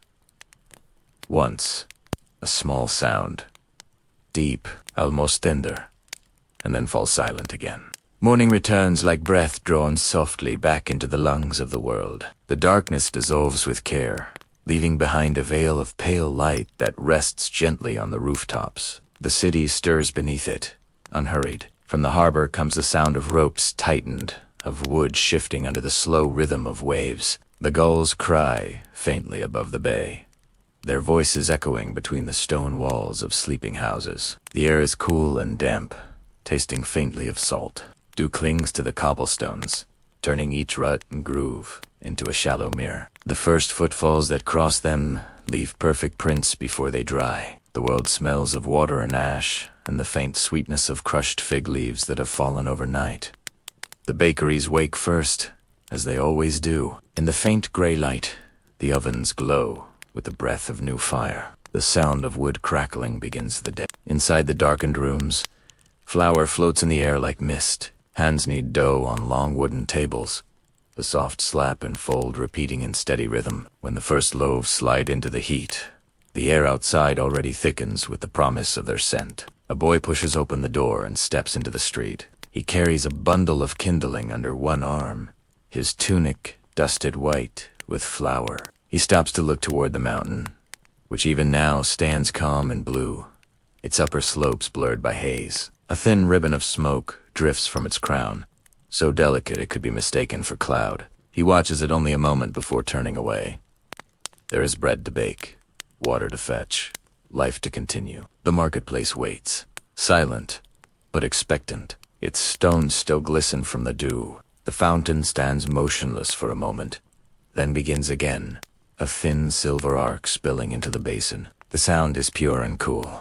Once, a small sound, deep, almost tender, and then falls silent again. Morning returns like breath drawn softly back into the lungs of the world. The darkness dissolves with care, leaving behind a veil of pale light that rests gently on the rooftops. The city stirs beneath it, unhurried. From the harbor comes the sound of ropes tightened, of wood shifting under the slow rhythm of waves. The gulls cry faintly above the bay, their voices echoing between the stone walls of sleeping houses. The air is cool and damp, tasting faintly of salt. Dew clings to the cobblestones, turning each rut and groove into a shallow mirror. The first footfalls that cross them leave perfect prints before they dry. The world smells of water and ash, and the faint sweetness of crushed fig leaves that have fallen overnight. The bakeries wake first, as they always do. In the faint gray light, the ovens glow with the breath of new fire. The sound of wood crackling begins the day. Inside the darkened rooms, flour floats in the air like mist. Hands knead dough on long wooden tables, the soft slap and fold repeating in steady rhythm. When the first loaves slide into the heat, the air outside already thickens with the promise of their scent. A boy pushes open the door and steps into the street. He carries a bundle of kindling under one arm, his tunic dusted white with flour. He stops to look toward the mountain, which even now stands calm and blue, its upper slopes blurred by haze. A thin ribbon of smoke drifts from its crown, so delicate it could be mistaken for cloud. He watches it only a moment before turning away. There is bread to bake, water to fetch, life to continue. The marketplace waits, silent, but expectant. Its stones still glisten from the dew. The fountain stands motionless for a moment, then begins again, a thin silver arc spilling into the basin. The sound is pure and cool,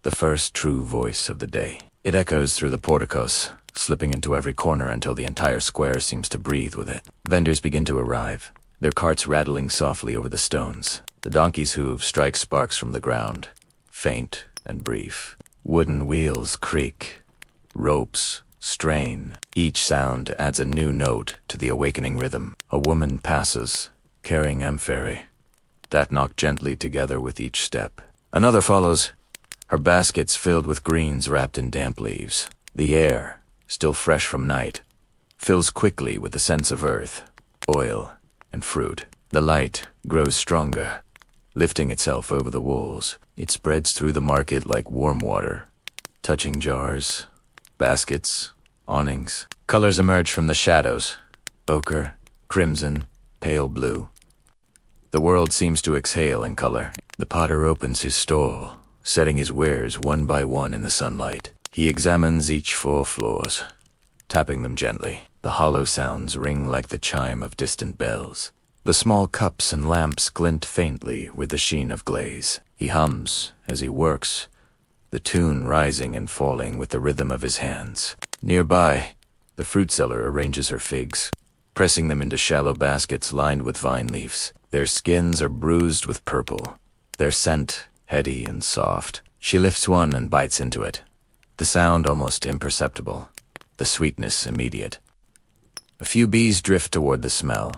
the first true voice of the day. It echoes through the porticos, slipping into every corner until the entire square seems to breathe with it. Vendors begin to arrive, their carts rattling softly over the stones. The donkey's hooves strike sparks from the ground, faint and brief. Wooden wheels creak, ropes strain. Each sound adds a new note to the awakening rhythm. A woman passes, carrying amphorae, that knock gently together with each step. Another follows, her baskets filled with greens wrapped in damp leaves. The air, still fresh from night, fills quickly with the sense of earth, oil, and fruit. The light grows stronger, lifting itself over the walls. It spreads through the market like warm water, touching jars, baskets, awnings. Colors emerge from the shadows, ochre, crimson, pale blue. The world seems to exhale in color. The potter opens his stall, setting his wares one by one in the sunlight. He examines each 4 floors, tapping them gently. The hollow sounds ring like the chime of distant bells. The small cups and lamps glint faintly with the sheen of glaze. He hums as he works, the tune rising and falling with the rhythm of his hands. Nearby, the fruit seller arranges her figs, pressing them into shallow baskets lined with vine leaves. Their skins are bruised with purple, their scent heady and soft. She lifts one and bites into it, the sound almost imperceptible, the sweetness immediate. A few bees drift toward the smell,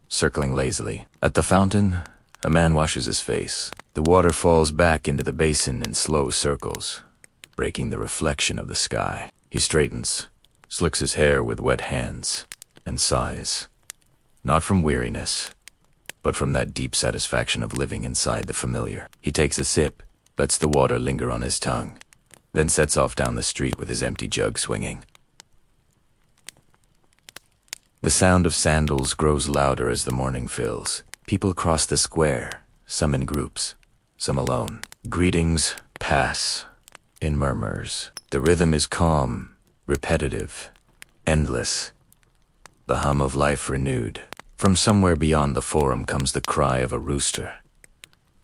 circling lazily. At the fountain, a man washes his face. The water falls back into the basin in slow circles, breaking the reflection of the sky. He straightens, slicks his hair with wet hands, and sighs, not from weariness, but from that deep satisfaction of living inside the familiar. He takes a sip, lets the water linger on his tongue, then sets off down the street with his empty jug swinging. The sound of sandals grows louder as the morning fills. People cross the square, some in groups, some alone. Greetings pass in murmurs. The rhythm is calm, repetitive, endless. The hum of life renewed. From somewhere beyond the forum comes the cry of a rooster.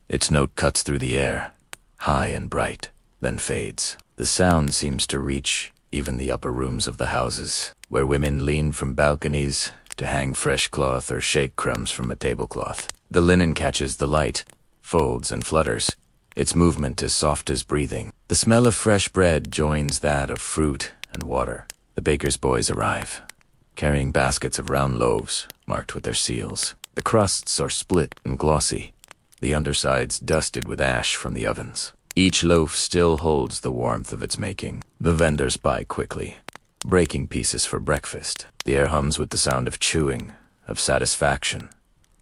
Its note cuts through the air, high and bright, then fades. The sound seems to reach even the upper rooms of the houses, where women lean from balconies to hang fresh cloth or shake crumbs from a tablecloth. The linen catches the light, folds and flutters, its movement as soft as breathing. The smell of fresh bread joins that of fruit and water. The baker's boys arrive, carrying baskets of round loaves marked with their seals. The crusts are split and glossy, the undersides dusted with ash from the ovens. Each loaf still holds the warmth of its making. The vendors buy quickly, breaking pieces for breakfast. The air hums with the sound of chewing, of satisfaction,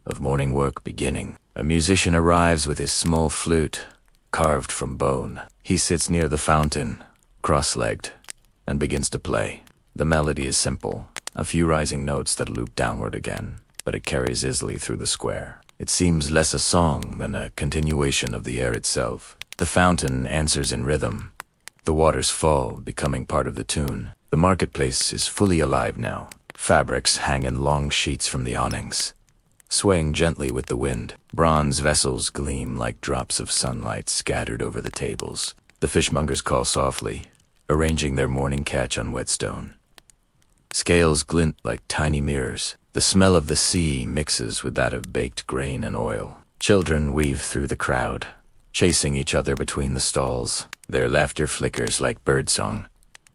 of morning work beginning. A musician arrives with his small flute, carved from bone. He sits near the fountain, cross-legged, and begins to play. The melody is simple, a few rising notes that loop downward again, but it carries easily through the square. It seems less a song than a continuation of the air itself. The fountain answers in rhythm. The waters fall, becoming part of the tune. The marketplace is fully alive now. Fabrics hang in long sheets from the awnings, swaying gently with the wind. Bronze vessels gleam like drops of sunlight scattered over the tables. The fishmongers call softly, arranging their morning catch on whetstone. Scales glint like tiny mirrors. The smell of the sea mixes with that of baked grain and oil. Children weave through the crowd, chasing each other between the stalls. Their laughter flickers like birdsong,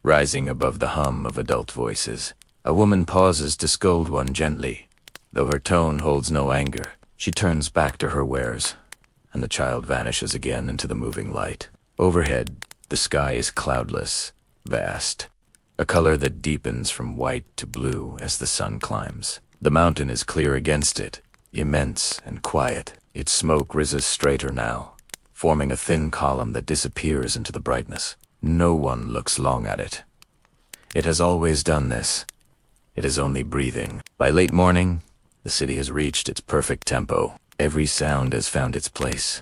rising above the hum of adult voices. A woman pauses to scold one gently. Though her tone holds no anger, she turns back to her wares, and the child vanishes again into the moving light. Overhead, the sky is cloudless, vast, a color that deepens from white to blue as the sun climbs. The mountain is clear against it, immense and quiet. Its smoke rises straighter now, forming a thin column that disappears into the brightness. No one looks long at it. It has always done this. It is only breathing. By late morning, the city has reached its perfect tempo. Every sound has found its place.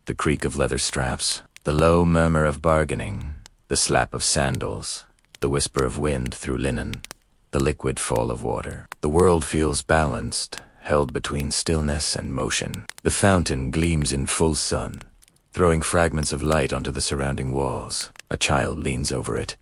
The creak of leather straps, the low murmur of bargaining, the slap of sandals, the whisper of wind through linen, the liquid fall of water. The world feels balanced, held between stillness and motion. The fountain gleams in full sun, throwing fragments of light onto the surrounding walls. A child leans over it,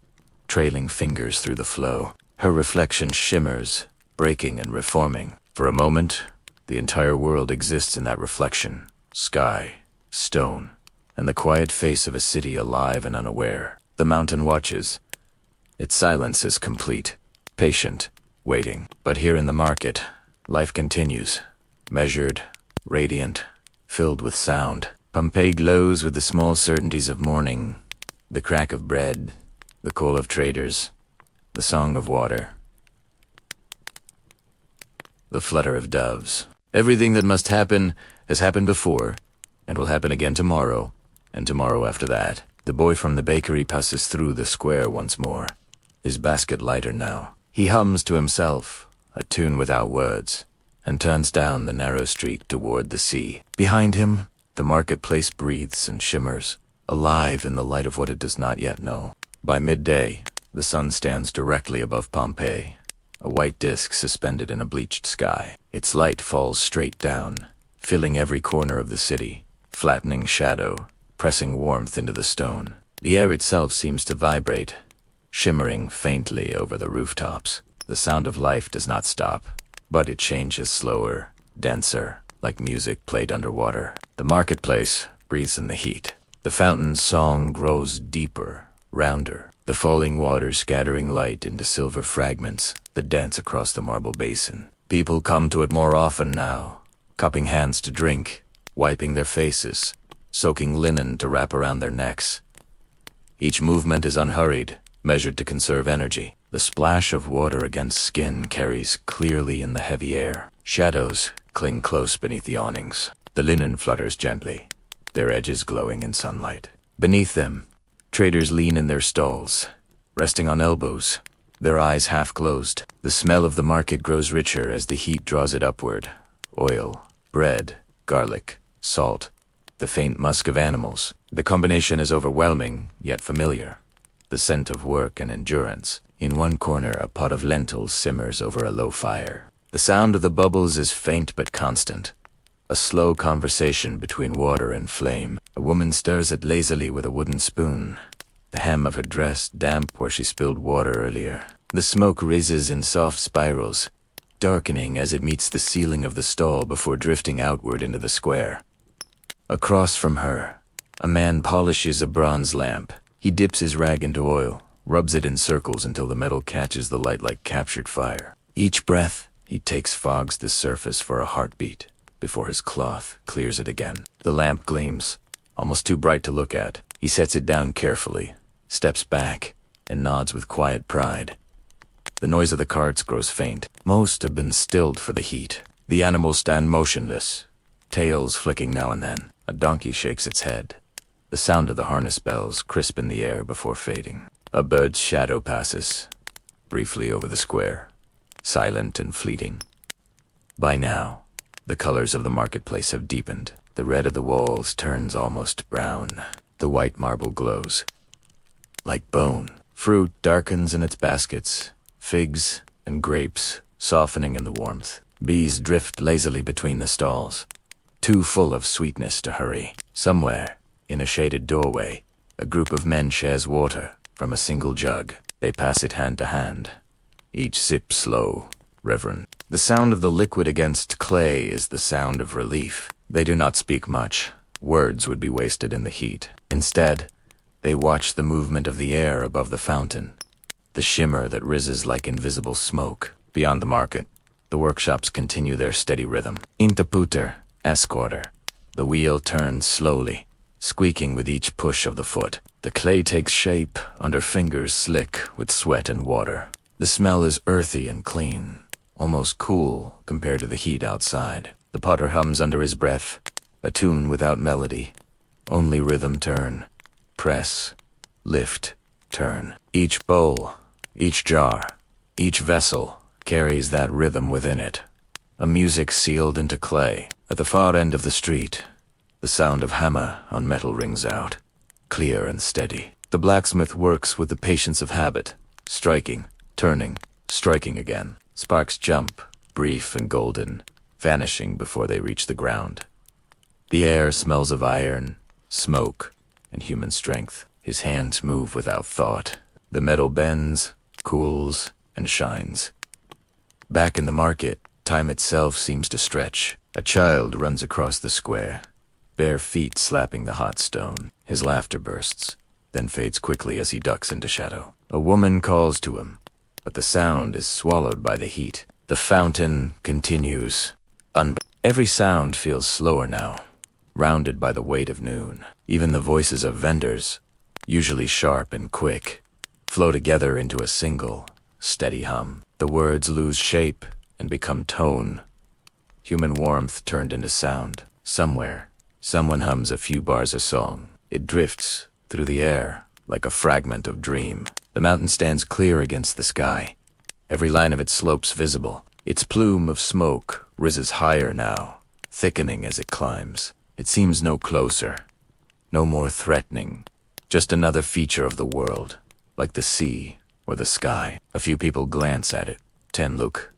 trailing fingers through the flow. Her reflection shimmers, breaking and reforming. For a moment, the entire world exists in that reflection. Sky, stone, and the quiet face of a city alive and unaware. The mountain watches. Its silence is complete, patient, waiting. But here in the market, life continues, measured, radiant, filled with sound. Pompeii glows with the small certainties of morning, the crack of bread, the call of traders, the song of water, the flutter of doves. Everything that must happen has happened before, and will happen again tomorrow, and tomorrow after that. The boy from the bakery passes through the square once more, his basket lighter now. He hums to himself, a tune without words, and turns down the narrow street toward the sea. Behind him, the marketplace breathes and shimmers, alive in the light of what it does not yet know. By midday, the sun stands directly above Pompeii, a white disk suspended in a bleached sky. Its light falls straight down, filling every corner of the city, flattening shadow, pressing warmth into the stone. The air itself seems to vibrate, shimmering faintly over the rooftops. The sound of life does not stop, but it changes slower, denser, like music played underwater. The marketplace breathes in the heat. The fountain's song grows deeper, rounder, the falling water scattering light into silver fragments that dance across the marble basin. People come to it more often now, cupping hands to drink, wiping their faces, soaking linen to wrap around their necks. Each movement is unhurried, measured to conserve energy. The splash of water against skin carries clearly in the heavy air. Shadows cling close beneath the awnings. The linen flutters gently, their edges glowing in sunlight. Beneath them, traders lean in their stalls, resting on elbows, their eyes half closed. The smell of the market grows richer as the heat draws it upward. Oil, bread, garlic, salt, the faint musk of animals. The combination is overwhelming, yet familiar. The scent of work and endurance. In one corner, a pot of lentils simmers over a low fire. The sound of the bubbles is faint but constant. A slow conversation between water and flame. A woman stirs it lazily with a wooden spoon, the hem of her dress damp where she spilled water earlier. The smoke rises in soft spirals, darkening as it meets the ceiling of the stall before drifting outward into the square. Across from her, a man polishes a bronze lamp. He dips his rag into oil, rubs it in circles until the metal catches the light like captured fire. Each breath he takes fogs the surface for a heartbeat before his cloth clears it again. The lamp gleams, almost too bright to look at. He sets it down carefully, steps back, and nods with quiet pride. The noise of the carts grows faint. Most have been stilled for the heat. The animals stand motionless, tails flicking now and then. A donkey shakes its head. The sound of the harness bells crisp in the air before fading. A bird's shadow passes, briefly over the square, silent and fleeting. By now, the colors of the marketplace have deepened. The red of the walls turns almost brown. The white marble glows like bone. Fruit darkens in its baskets, figs and grapes softening in the warmth. Bees drift lazily between the stalls, too full of sweetness to hurry. Somewhere, in a shaded doorway, a group of men shares water from a single jug. They pass it hand to hand, each sip slow, reverent. The sound of the liquid against clay is the sound of relief. They do not speak much. Words would be wasted in the heat. Instead, they watch the movement of the air above the fountain, the shimmer that rises like invisible smoke. Beyond the market, the workshops continue their steady rhythm. Interputer, escorter. The wheel turns slowly, squeaking with each push of the foot. The clay takes shape under fingers slick with sweat and water. The smell is earthy and clean, almost cool compared to the heat outside. The potter hums under his breath, a tune without melody, Only rhythm turn. Press. Lift. Turn. Each bowl, each jar, each vessel carries that rhythm within it. A music sealed into clay. At the far end of the street, the sound of hammer on metal rings out, clear and steady. The blacksmith works with the patience of habit, striking, turning, striking again. Sparks jump, brief and golden, vanishing before they reach the ground. The air smells of iron, smoke, and human strength. His hands move without thought. The metal bends, cools, and shines. Back in the market, time itself seems to stretch. A child runs across the square, bare feet slapping the hot stone. His laughter bursts, then fades quickly as he ducks into shadow. A woman calls to him, but the sound is swallowed by the heat. The fountain continues. Every sound feels slower now, rounded by the weight of noon. Even the voices of vendors, usually sharp and quick, flow together into a single, steady hum. The words lose shape and become tone. Human warmth turned into sound. Somewhere, someone hums a few bars of song. It drifts through the air like a fragment of dream. The mountain stands clear against the sky, every line of its slopes visible. Its plume of smoke rises higher now, thickening as it climbs. It seems no closer, no more threatening, just another feature of the world, like the sea or the sky. A few people glance at it. 10 look.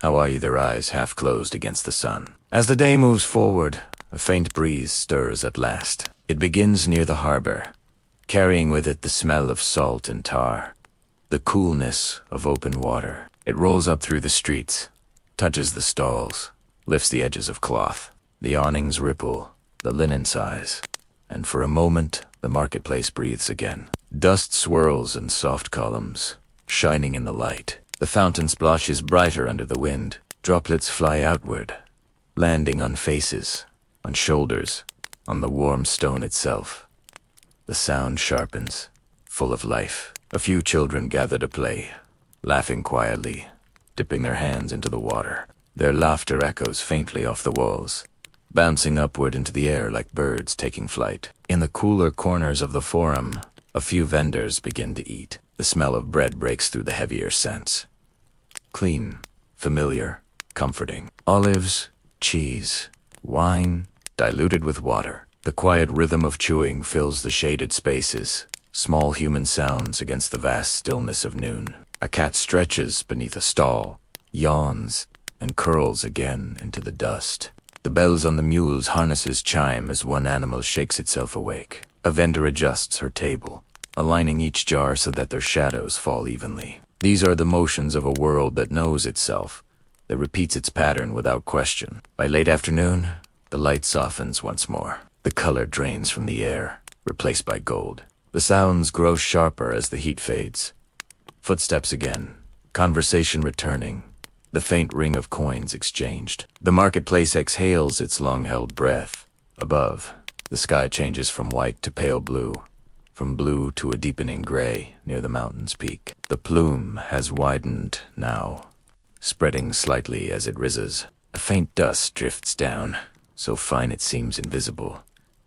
How are you? Their eyes half closed against the sun. As the day moves forward, a faint breeze stirs at last. It begins near the harbor, carrying with it the smell of salt and tar, the coolness of open water. It rolls up through the streets, touches the stalls, lifts the edges of cloth. The awnings ripple, the linen sighs, and for a moment the marketplace breathes again. Dust swirls in soft columns, shining in the light. The fountain splashes brighter under the wind. Droplets fly outward, landing on faces, on shoulders, on the warm stone itself. The sound sharpens, full of life. A few children gather to play, laughing quietly, dipping their hands into the water. Their laughter echoes faintly off the walls, bouncing upward into the air like birds taking flight. In the cooler corners of the forum, a few vendors begin to eat. The smell of bread breaks through the heavier scents. Clean, familiar, comforting. Olives, cheese, wine, diluted with water. The quiet rhythm of chewing fills the shaded spaces, small human sounds against the vast stillness of noon. A cat stretches beneath a stall, yawns, and curls again into the dust. The bells on the mules' harnesses chime as one animal shakes itself awake. A vendor adjusts her table, aligning each jar so that their shadows fall evenly. These are the motions of a world that knows itself, that repeats its pattern without question. By late afternoon, the light softens once more. The color drains from the air, replaced by gold. The sounds grow sharper as the heat fades. Footsteps again, conversation returning, the faint ring of coins exchanged. The marketplace exhales its long-held breath. Above, the sky changes from white to pale blue, from blue to a deepening gray near the mountain's peak. The plume has widened now, spreading slightly as it rises. A faint dust drifts down, so fine it seems invisible,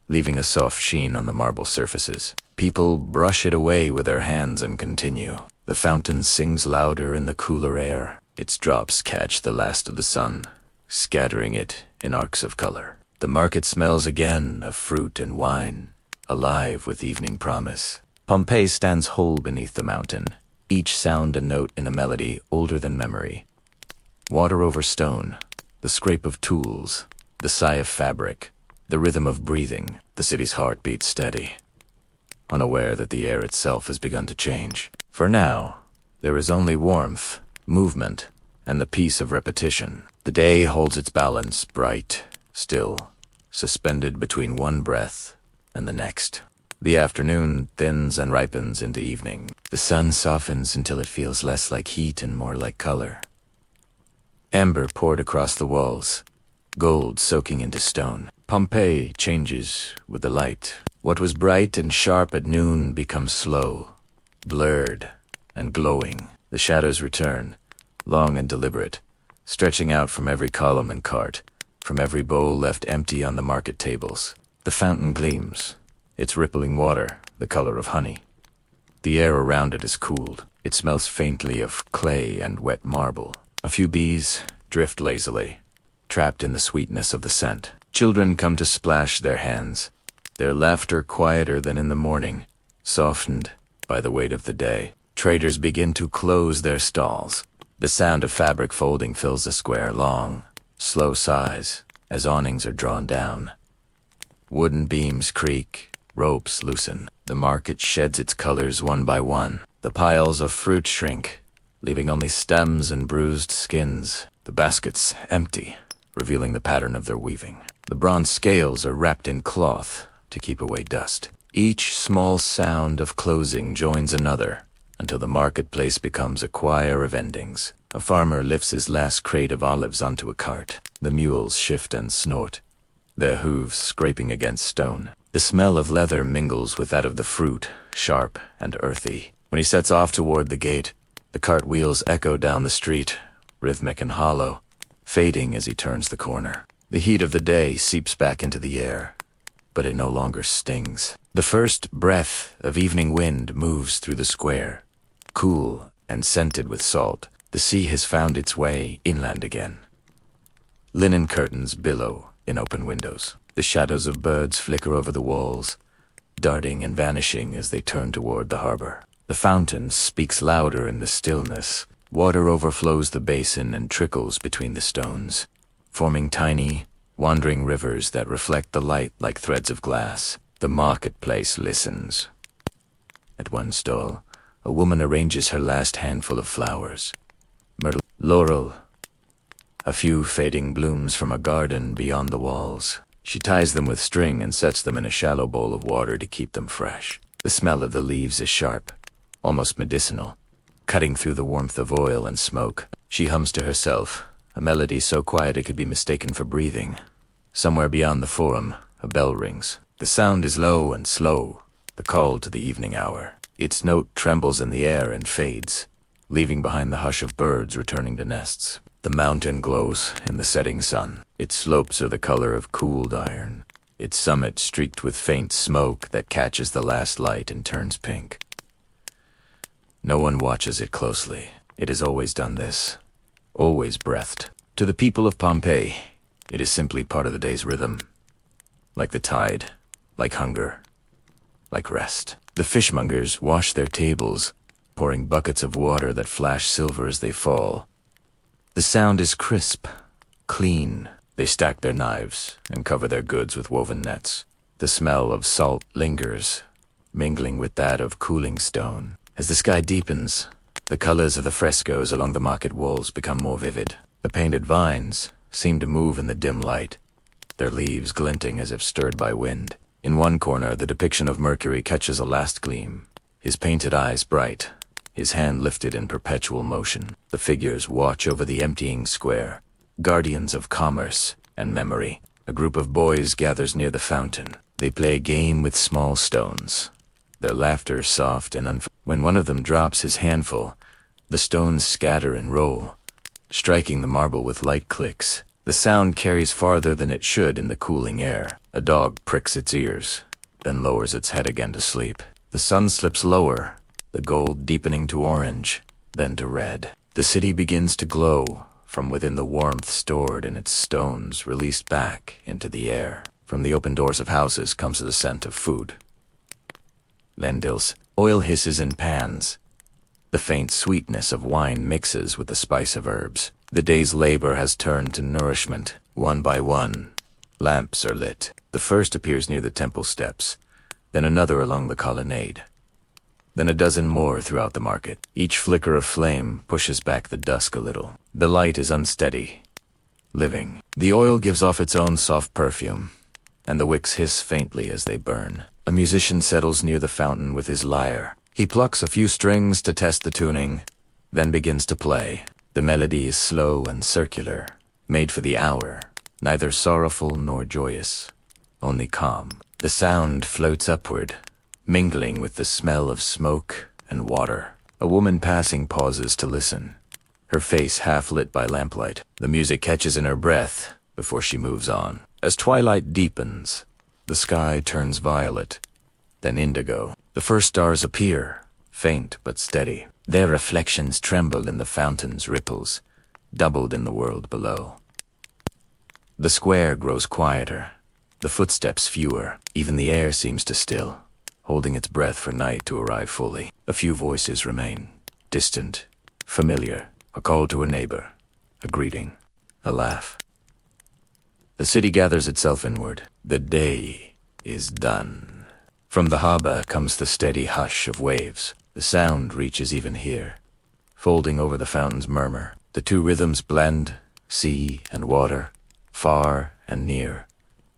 leaving a soft sheen on the marble surfaces. People brush it away with their hands and continue. The fountain sings louder in the cooler air. Its drops catch the last of the sun, scattering it in arcs of color. The market smells again of fruit and wine, alive with evening promise. Pompeii stands whole beneath the mountain, each sound a note in a melody older than memory. Water over stone, the scrape of tools, the sigh of fabric, the rhythm of breathing. The city's heart beats steady, unaware that the air itself has begun to change. For now, there is only warmth, movement, and the peace of repetition. The day holds its balance, bright, still, suspended between one breath and the next. The afternoon thins and ripens into evening. The sun softens until it feels less like heat and more like color. Amber poured across the walls, gold soaking into stone. Pompeii changes with the light. What was bright and sharp at noon becomes slow, blurred, and glowing. The shadows return, long and deliberate, stretching out from every column and cart, from every bowl left empty on the market tables. The fountain gleams, its rippling water the color of honey. The air around it is cooled. It smells faintly of clay and wet marble. A few bees drift lazily, trapped in the sweetness of the scent. Children come to splash their hands, their laughter quieter than in the morning, softened by the weight of the day. Traders begin to close their stalls. The sound of fabric folding fills the square. Long, slow sighs as awnings are drawn down. Wooden beams creak, ropes loosen. The market sheds its colors one by one. The piles of fruit shrink, leaving only stems and bruised skins. The baskets empty, revealing the pattern of their weaving. The bronze scales are wrapped in cloth to keep away dust. Each small sound of closing joins another, until the marketplace becomes a choir of endings. A farmer lifts his last crate of olives onto a cart. The mules shift and snort, their hooves scraping against stone. The smell of leather mingles with that of the fruit, sharp and earthy. When he sets off toward the gate, the cart wheels echo down the street, rhythmic and hollow, fading as he turns the corner. The heat of the day seeps back into the air, but it no longer stings. The first breath of evening wind moves through the square, cool and scented with salt. The sea has found its way inland again. Linen curtains billow in open windows. The shadows of birds flicker over the walls, darting and vanishing as they turn toward the harbor. The fountain speaks louder in the stillness. Water overflows the basin and trickles between the stones, forming tiny, wandering rivers that reflect the light like threads of glass. The marketplace listens. At one stall, a woman arranges her last handful of flowers. Myrtle, laurel, a few fading blooms from a garden beyond the walls. She ties them with string and sets them in a shallow bowl of water to keep them fresh. The smell of the leaves is sharp, almost medicinal, cutting through the warmth of oil and smoke. She hums to herself, a melody so quiet it could be mistaken for breathing. Somewhere beyond the forum, a bell rings. The sound is low and slow, the call to the evening hour. Its note trembles in the air and fades, leaving behind the hush of birds returning to nests. The mountain glows in the setting sun. Its slopes are the color of cooled iron, its summit streaked with faint smoke that catches the last light and turns pink. No one watches it closely. It has always done this, always breathed. To the people of Pompeii, it is simply part of the day's rhythm. Like the tide, like hunger, like rest. The fishmongers wash their tables, pouring buckets of water that flash silver as they fall. The sound is crisp, clean. They stack their knives and cover their goods with woven nets. The smell of salt lingers, mingling with that of cooling stone. As the sky deepens, the colors of the frescoes along the market walls become more vivid. The painted vines seem to move in the dim light, their leaves glinting as if stirred by wind. In one corner, the depiction of Mercury catches a last gleam, his painted eyes bright, his hand lifted in perpetual motion. The figures watch over the emptying square, guardians of commerce and memory. A group of boys gathers near the fountain. They play a game with small stones, their laughter soft and when one of them drops his handful, the stones scatter and roll, striking the marble with light clicks. The sound carries farther than it should in the cooling air. A dog pricks its ears, then lowers its head again to sleep. The sun slips lower, the gold deepening to orange, then to red. The city begins to glow from within the warmth stored in its stones released back into the air. From the open doors of houses comes the scent of food. Lentils, oil hisses in pans. The faint sweetness of wine mixes with the spice of herbs. The day's labor has turned to nourishment. One by one, lamps are lit. The first appears near the temple steps, then another along the colonnade, then a dozen more throughout the market. Each flicker of flame pushes back the dusk a little. The light is unsteady, living. The oil gives off its own soft perfume, and the wicks hiss faintly as they burn. A musician settles near the fountain with his lyre. He plucks a few strings to test the tuning, then begins to play. The melody is slow and circular, made for the hour, neither sorrowful nor joyous, only calm. The sound floats upward, mingling with the smell of smoke and water. A woman passing pauses to listen, her face half lit by lamplight. The music catches in her breath before she moves on. As twilight deepens, The sky turns violet, then indigo. The first stars appear, faint but steady. Their reflections tremble in the fountain's ripples, doubled in the world below. The square grows quieter, the footsteps fewer. Even the air seems to still, holding its breath for night to arrive fully. A few voices remain, distant, familiar. A call to a neighbor, a greeting, a laugh. The city gathers itself inward. The day is done. From the harbor comes the steady hush of waves. The sound reaches even here, folding over the fountain's murmur. The two rhythms blend, sea and water, far and near,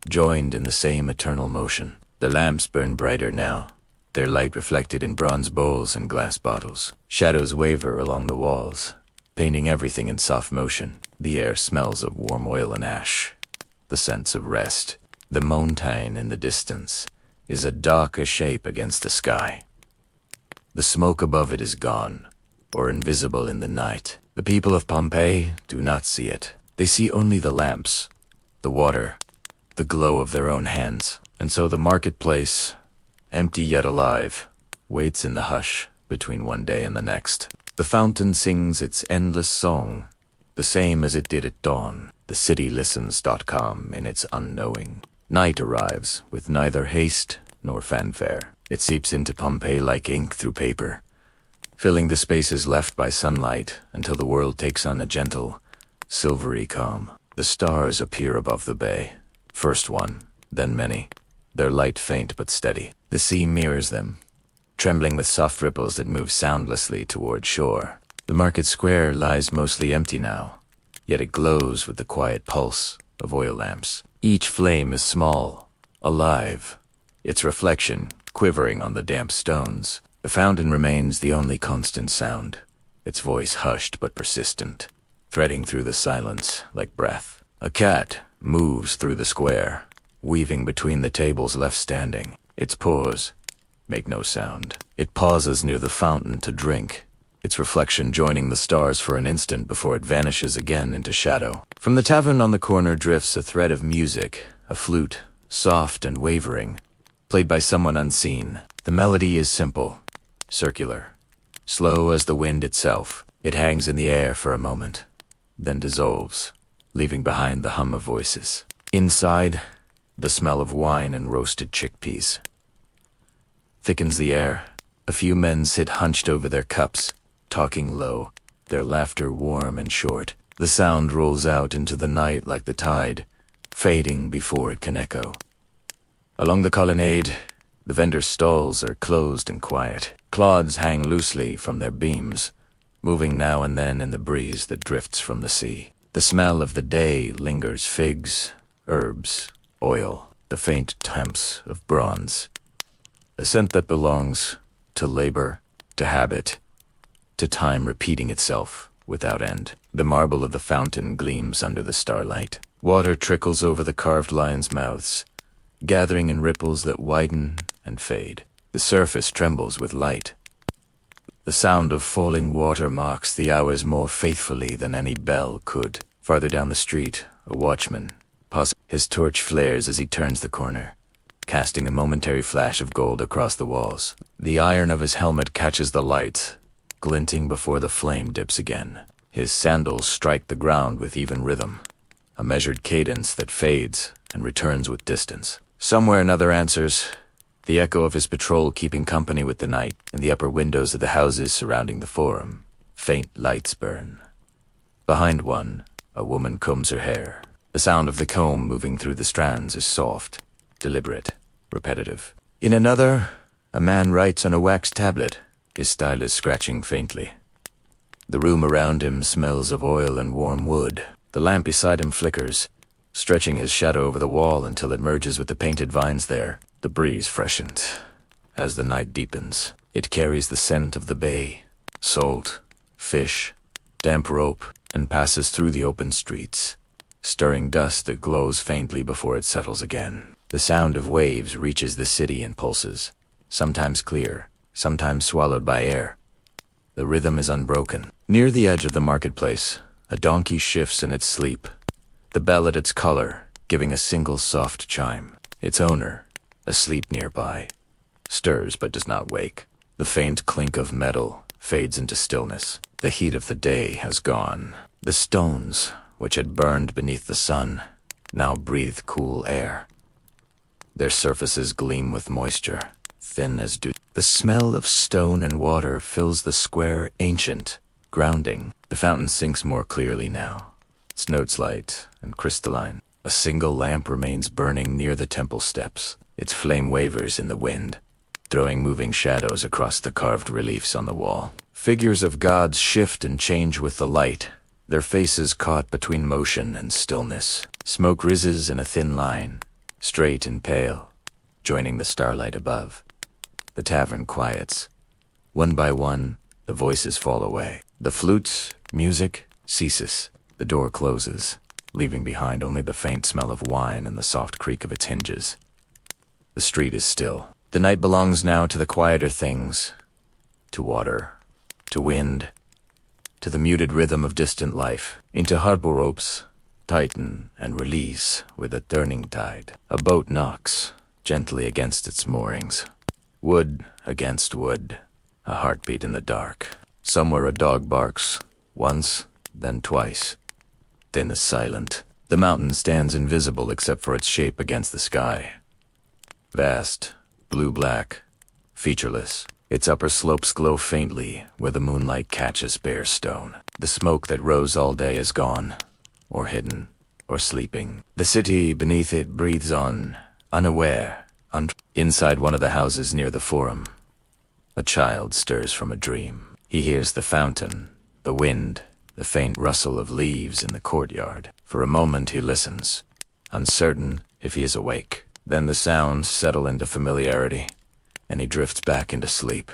joined in the same eternal motion. The lamps burn brighter now, their light reflected in bronze bowls and glass bottles. Shadows waver along the walls, painting everything in soft motion. The air smells of warm oil and ash, the sense of rest. The mountain in the distance is a darker shape against the sky. The smoke above it is gone, or invisible in the night. The people of Pompeii do not see it. They see only the lamps, the water, the glow of their own hands. And so the marketplace, empty yet alive, waits in the hush between one day and the next. The fountain sings its endless song, the same as it did at dawn. The city listens.com in its unknowing. Night arrives with neither haste nor fanfare. It seeps into Pompeii like ink through paper, filling the spaces left by sunlight until the world takes on a gentle, silvery calm. The stars appear above the bay, first one, then many, their light faint but steady. The sea mirrors them, trembling with soft ripples that move soundlessly toward shore. The market square lies mostly empty now, yet it glows with the quiet pulse of oil lamps. Each flame is small, alive, its reflection quivering on the damp stones. The fountain remains the only constant sound, its voice hushed but persistent, threading through the silence like breath. A cat moves through the square, weaving between the tables left standing. Its paws make no sound. It pauses near the fountain to drink, its reflection joining the stars for an instant before it vanishes again into shadow. From the tavern on the corner drifts a thread of music, a flute, soft and wavering, played by someone unseen. The melody is simple, circular, slow as the wind itself. It hangs in the air for a moment, then dissolves, leaving behind the hum of voices. Inside, the smell of wine and roasted chickpeas thickens the air. A few men sit hunched over their cups, talking low, their laughter warm and short. The sound rolls out into the night like the tide, fading before it can echo. Along the colonnade, the vendors' stalls are closed and quiet. Clods hang loosely from their beams, moving now and then in the breeze that drifts from the sea. The smell of the day lingers: figs, herbs, oil, the faint temps of bronze. A scent that belongs to labor, to habit, to time repeating itself without end. The marble of the fountain gleams under the starlight. Water trickles over the carved lions' mouths, gathering in ripples that widen and fade. The surface trembles with light. The sound of falling water marks the hours more faithfully than any bell could. Farther down the street, a watchman pauses. His torch flares as he turns the corner, casting a momentary flash of gold across the walls. The iron of his helmet catches the light, glinting before the flame dips again. His sandals strike the ground with even rhythm, a measured cadence that fades and returns with distance. Somewhere another answers, the echo of his patrol keeping company with the night. In the upper windows of the houses surrounding the forum, faint lights burn. Behind one, a woman combs her hair. The sound of the comb moving through the strands is soft, deliberate, repetitive. In another, a man writes on a wax tablet, his stylus scratching faintly. The room around him smells of oil and warm wood. The lamp beside him flickers, stretching his shadow over the wall until it merges with the painted vines there. The breeze freshens as the night deepens. It carries the scent of the bay, salt, fish, damp rope, and passes through the open streets, stirring dust that glows faintly before it settles again. The sound of waves reaches the city in pulses, sometimes clear, sometimes swallowed by air. The rhythm is unbroken. Near the edge of the marketplace, a donkey shifts in its sleep, the bell at its collar giving a single soft chime. Its owner, asleep nearby, stirs but does not wake. The faint clink of metal fades into stillness. The heat of the day has gone. The stones, which had burned beneath the sun, now breathe cool air. Their surfaces gleam with moisture, thin as dew. The smell of stone and water fills the square, ancient, grounding. The fountain sinks more clearly now, its notes light and crystalline. A single lamp remains burning near the temple steps. Its flame wavers in the wind, throwing moving shadows across the carved reliefs on the wall. Figures of gods shift and change with the light, their faces caught between motion and stillness. Smoke rises in a thin line, straight and pale, joining the starlight above. The tavern quiets. One by one, the voices fall away. The flute's music ceases. The door closes, leaving behind only the faint smell of wine and the soft creak of its hinges. The street is still. The night belongs now to the quieter things, to water, to wind, to the muted rhythm of distant life. Into harbor ropes tighten and release with a turning tide. A boat knocks gently against its moorings. Wood against wood, a heartbeat in the dark. Somewhere a dog barks, once, then twice. Then is silent. The mountain stands invisible except for its shape against the sky. Vast, blue-black, featureless. Its upper slopes glow faintly where the moonlight catches bare stone. The smoke that rose all day is gone, or hidden, or sleeping. The city beneath it breathes on, unaware. Inside one of the houses near the forum, a child stirs from a dream. He hears the fountain, the wind, the faint rustle of leaves in the courtyard. For a moment he listens, uncertain if he is awake. Then the sounds settle into familiarity, and he drifts back into sleep.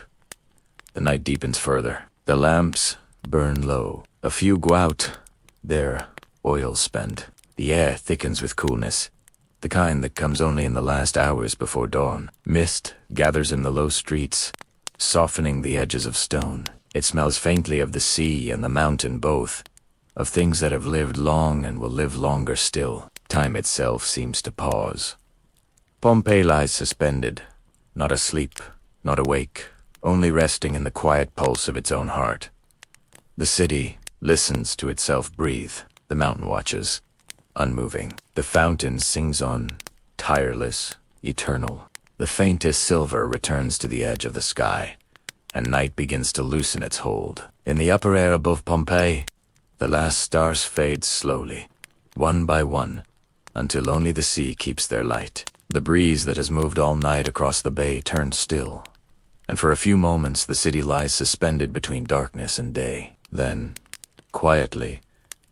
The night deepens further. The lamps burn low. A few go out, their oil spent. The air thickens with coolness, the kind that comes only in the last hours before dawn. Mist gathers in the low streets, softening the edges of stone. It smells faintly of the sea and the mountain both, of things that have lived long and will live longer still. Time itself seems to pause. Pompeii lies suspended, not asleep, not awake, only resting in the quiet pulse of its own heart. The city listens to itself breathe. The mountain watches, unmoving. The fountain sings on, tireless, eternal. The faintest silver returns to the edge of the sky, and night begins to loosen its hold. In the upper air above Pompeii, the last stars fade slowly, one by one, until only the sea keeps their light. The breeze that has moved all night across the bay turns still, and for a few moments the city lies suspended between darkness and day. Then, quietly,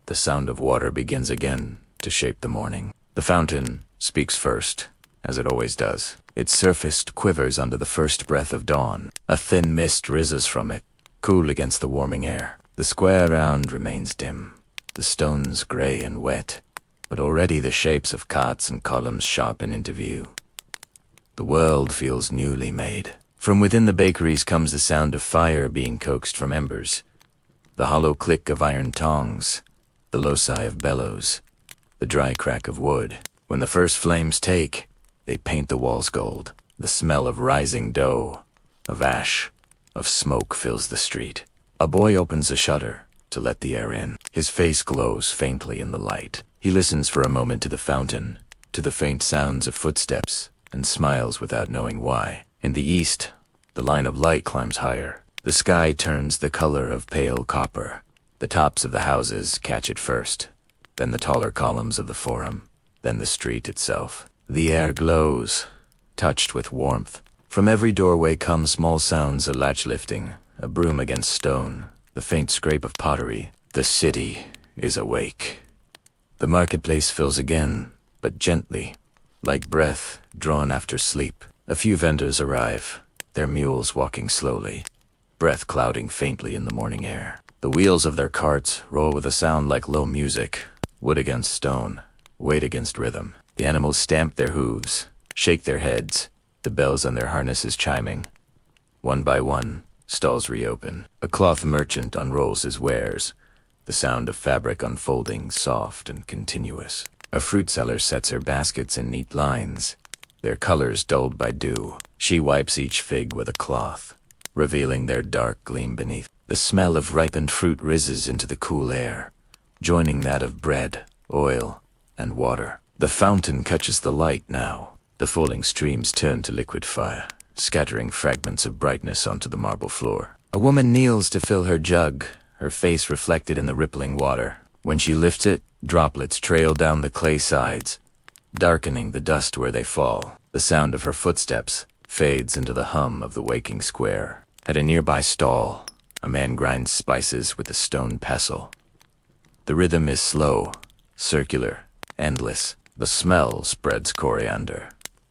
the sound of water begins again to shape the morning. The fountain speaks first, as it always does. Its surface quivers under the first breath of dawn. A thin mist rises from it, cool against the warming air. The square round remains dim, the stones gray and wet, but already the shapes of cots and columns sharpen into view. The world feels newly made. From within the bakeries comes the sound of fire being coaxed from embers, the hollow click of iron tongs, the low sigh of bellows, the dry crack of wood. When the first flames take, they paint the walls gold. The smell of rising dough, of ash, of smoke fills the street. A boy opens a shutter to let the air in. His face glows faintly in the light. He listens for a moment to the fountain, to the faint sounds of footsteps, and smiles without knowing why. In the east, the line of light climbs higher. The sky turns the color of pale copper. The tops of the houses catch it first, then the taller columns of the forum, then the street itself. The air glows, touched with warmth. From every doorway come small sounds: a latch lifting, a broom against stone, the faint scrape of pottery. The city is awake. The marketplace fills again, but gently, like breath drawn after sleep. A few vendors arrive, their mules walking slowly, breath clouding faintly in the morning air. The wheels of their carts roll with a sound like low music, wood against stone, weight against rhythm. The animals stamp their hooves, shake their heads, the bells on their harnesses chiming. One by one, stalls reopen. A cloth merchant unrolls his wares, the sound of fabric unfolding soft and continuous. A fruit seller sets her baskets in neat lines, their colors dulled by dew. She wipes each fig with a cloth, revealing their dark gleam beneath. The smell of ripened fruit rises into the cool air, joining that of bread, oil, and water. The fountain catches the light now. The falling streams turn to liquid fire, scattering fragments of brightness onto the marble floor. A woman kneels to fill her jug, her face reflected in the rippling water. When she lifts it, droplets trail down the clay sides, darkening the dust where they fall. The sound of her footsteps fades into the hum of the waking square. At a nearby stall, a man grinds spices with a stone pestle. The rhythm is slow, circular, endless. The smell spreads coriander,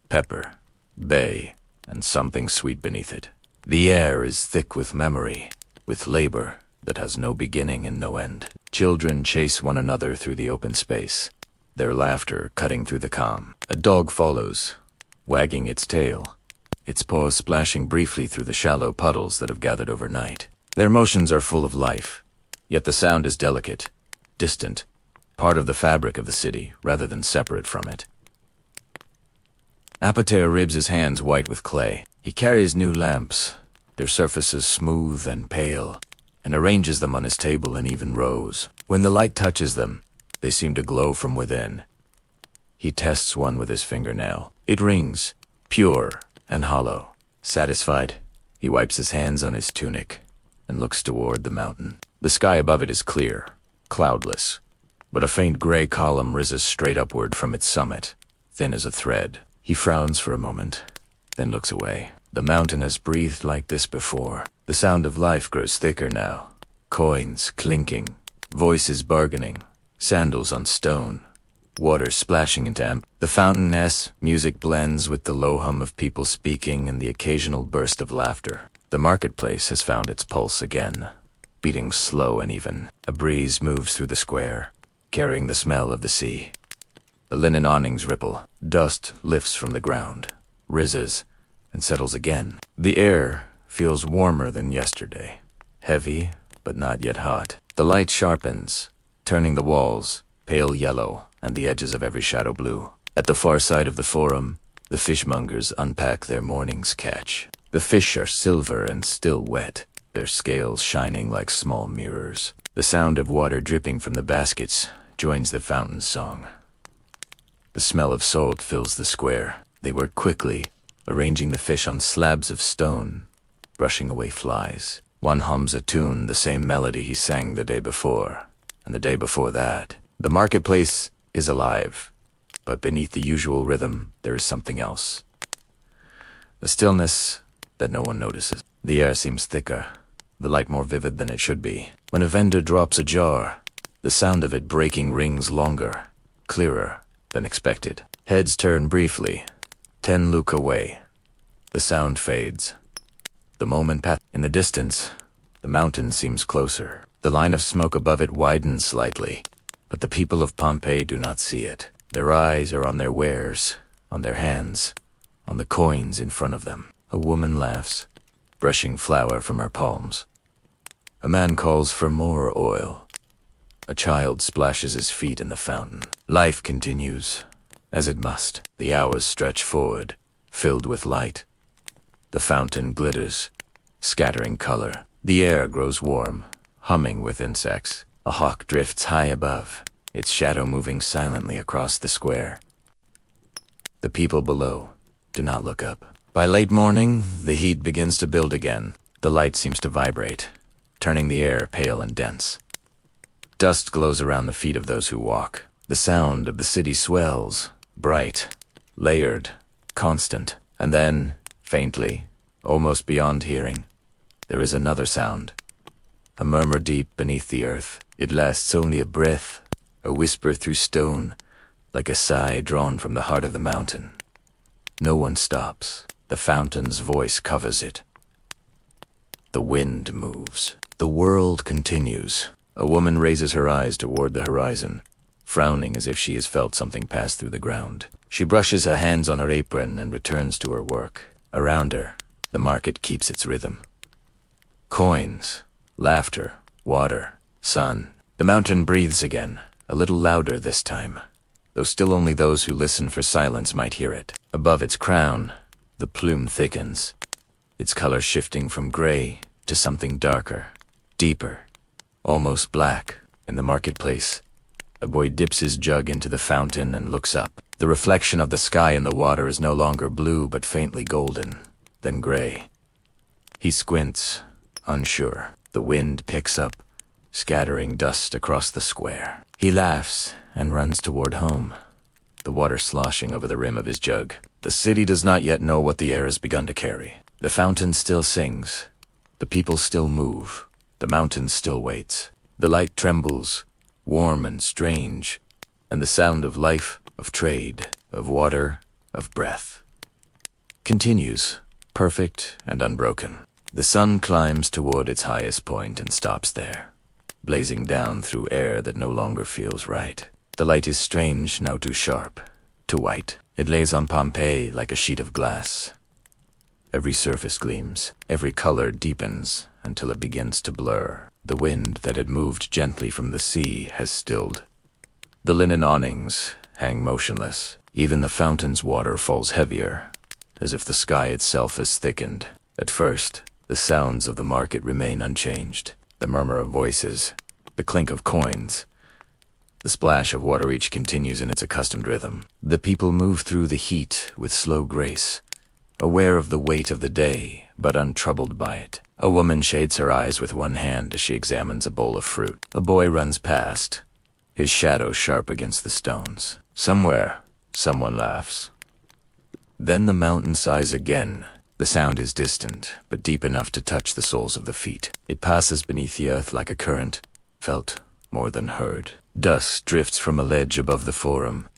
pepper, bay, and something sweet beneath it. The air is thick with memory, with labor that has no beginning and no end. Children chase one another through the open space, their laughter cutting through the calm. A dog follows, wagging its tail, its paws splashing briefly through the shallow puddles that have gathered overnight. Their motions are full of life, yet the sound is delicate, distant, part of the fabric of the city rather than separate from it. Apater ribs his hands white with clay. He carries new lamps, their surfaces smooth and pale, and arranges them on his table in even rows. When the light touches them, they seem to glow from within. He tests one with his fingernail. It rings, pure and hollow. Satisfied, he wipes his hands on his tunic and looks toward the mountain. The sky above it is clear, cloudless, but a faint gray column rises straight upward from its summit, thin as a thread. He frowns for a moment, then looks away. The mountain has breathed like this before. The sound of life grows thicker now. Coins clinking, voices bargaining, sandals on stone, water splashing into the fountain. Music blends with the low hum of people speaking and the occasional burst of laughter. The marketplace has found its pulse again, beating slow and even. A breeze moves through the square, carrying the smell of the sea. The linen awnings ripple. Dust lifts from the ground, rises, and settles again. The air feels warmer than yesterday, heavy but not yet hot. The light sharpens, turning the walls pale yellow and the edges of every shadow blue. At the far side of the forum, the fishmongers unpack their morning's catch. The fish are silver and still wet, their scales shining like small mirrors. The sound of water dripping from the baskets joins the fountain's song. The smell of salt fills the square. They work quickly, arranging the fish on slabs of stone, brushing away flies. One hums a tune, the same melody he sang the day before, and the day before that. The marketplace is alive, but beneath the usual rhythm, there is something else. The stillness that no one notices. The air seems thicker, the light more vivid than it should be. When a vendor drops a jar, the sound of it breaking rings longer, clearer than expected. Heads turn briefly. 10 look away. The sound fades. The moment passes. In the distance, the mountain seems closer. The line of smoke above it widens slightly, but the people of Pompeii do not see it. Their eyes are on their wares, on their hands, on the coins in front of them. A woman laughs, brushing flour from her palms. A man calls for more oil. A child splashes his feet in the fountain. Life continues, as it must. The hours stretch forward, filled with light. The fountain glitters, scattering color. The air grows warm, humming with insects. A hawk drifts high above, its shadow moving silently across the square. The people below do not look up. By late morning, the heat begins to build again. The light seems to vibrate, turning the air pale and dense. Dust glows around the feet of those who walk. The sound of the city swells, bright, layered, constant. And then, faintly, almost beyond hearing, there is another sound. A murmur deep beneath the earth. It lasts only a breath, a whisper through stone, like a sigh drawn from the heart of the mountain. No one stops. The fountain's voice covers it. The wind moves. The world continues. A woman raises her eyes toward the horizon, frowning as if she has felt something pass through the ground. She brushes her hands on her apron and returns to her work. Around her, the market keeps its rhythm. Coins, laughter, water, sun. The mountain breathes again, a little louder this time. though still only those who listen for silence might hear it. Above its crown, the plume thickens, its color shifting from gray to something darker, deeper, almost black. In the marketplace, a boy dips his jug into the fountain and looks up. The reflection of the sky in the water is no longer blue but faintly golden, then gray. He squints, unsure. The wind picks up, scattering dust across the square. He laughs and runs toward home, the water sloshing over the rim of his jug. The city does not yet know what the air has begun to carry. The fountain still sings. The people still move. The mountain still waits. The light trembles, warm and strange, and the sound of life, of trade, of water, of breath continues, perfect and unbroken. The sun climbs toward its highest point and stops there, blazing down through air that no longer feels right. The light is strange, now too sharp, too white. It lays on Pompeii like a sheet of glass. Every surface gleams, every color deepens until it begins to blur. The wind that had moved gently from the sea has stilled. The linen awnings hang motionless. Even the fountain's water falls heavier, as if the sky itself has thickened. At first, the sounds of the market remain unchanged. The murmur of voices, the clink of coins, the splash of water each continues in its accustomed rhythm. The people move through the heat with slow grace, aware of the weight of the day, but untroubled by it. A woman shades her eyes with one hand as she examines a bowl of fruit. A boy runs past, his shadow sharp against the stones. Somewhere, someone laughs. Then the mountain sighs again. The sound is distant, but deep enough to touch the soles of the feet. It passes beneath the earth like a current, felt more than heard. Dust drifts from a ledge above the forum,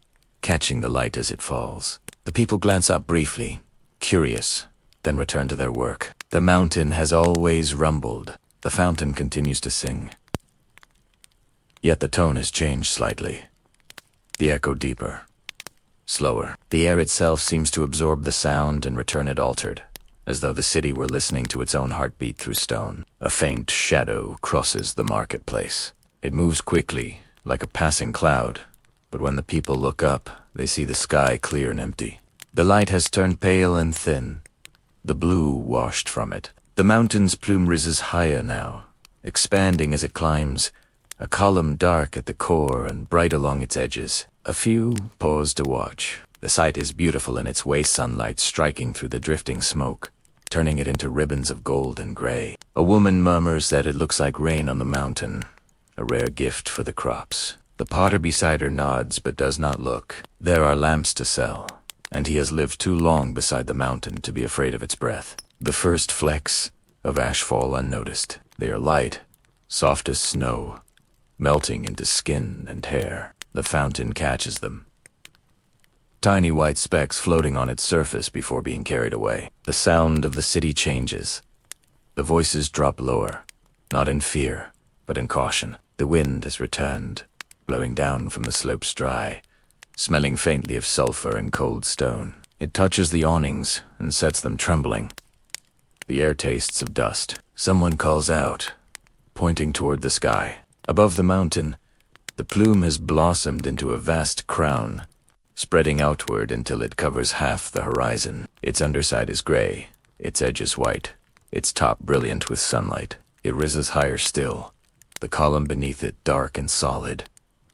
catching the light as it falls. The people glance up briefly, curious, then return to their work. The mountain has always rumbled. The fountain continues to sing. Yet the tone has changed slightly. The echo deeper, slower. The air itself seems to absorb the sound and return it altered, as though the city were listening to its own heartbeat through stone. A faint shadow crosses the marketplace. It moves quickly, like a passing cloud, but when the people look up, they see the sky clear and empty. The light has turned pale and thin, the blue washed from it. The mountain's plume rises higher now, expanding as it climbs, a column dark at the core and bright along its edges. A few pause to watch. The sight is beautiful in its way sunlight striking through the drifting smoke, turning it into ribbons of gold and gray. A woman murmurs that it looks like rain on the mountain, a rare gift for the crops. The potter beside her nods but does not look. There are lamps to sell, and he has lived too long beside the mountain to be afraid of its breath. The first flecks of ash fall unnoticed. They are light, soft as snow, melting into skin and hair. The fountain catches them, tiny white specks floating on its surface before being carried away. The sound of the city changes. The voices drop lower, not in fear, but in caution. The wind has returned, blowing down from the slopes dry, smelling faintly of sulfur and cold stone. It touches the awnings and sets them trembling. The air tastes of dust. Someone calls out, pointing toward the sky. Above the mountain, the plume has blossomed into a vast crown, spreading outward until it covers half the horizon. Its underside is gray, its edges white, its top brilliant with sunlight. It rises higher still, the column beneath it dark and solid,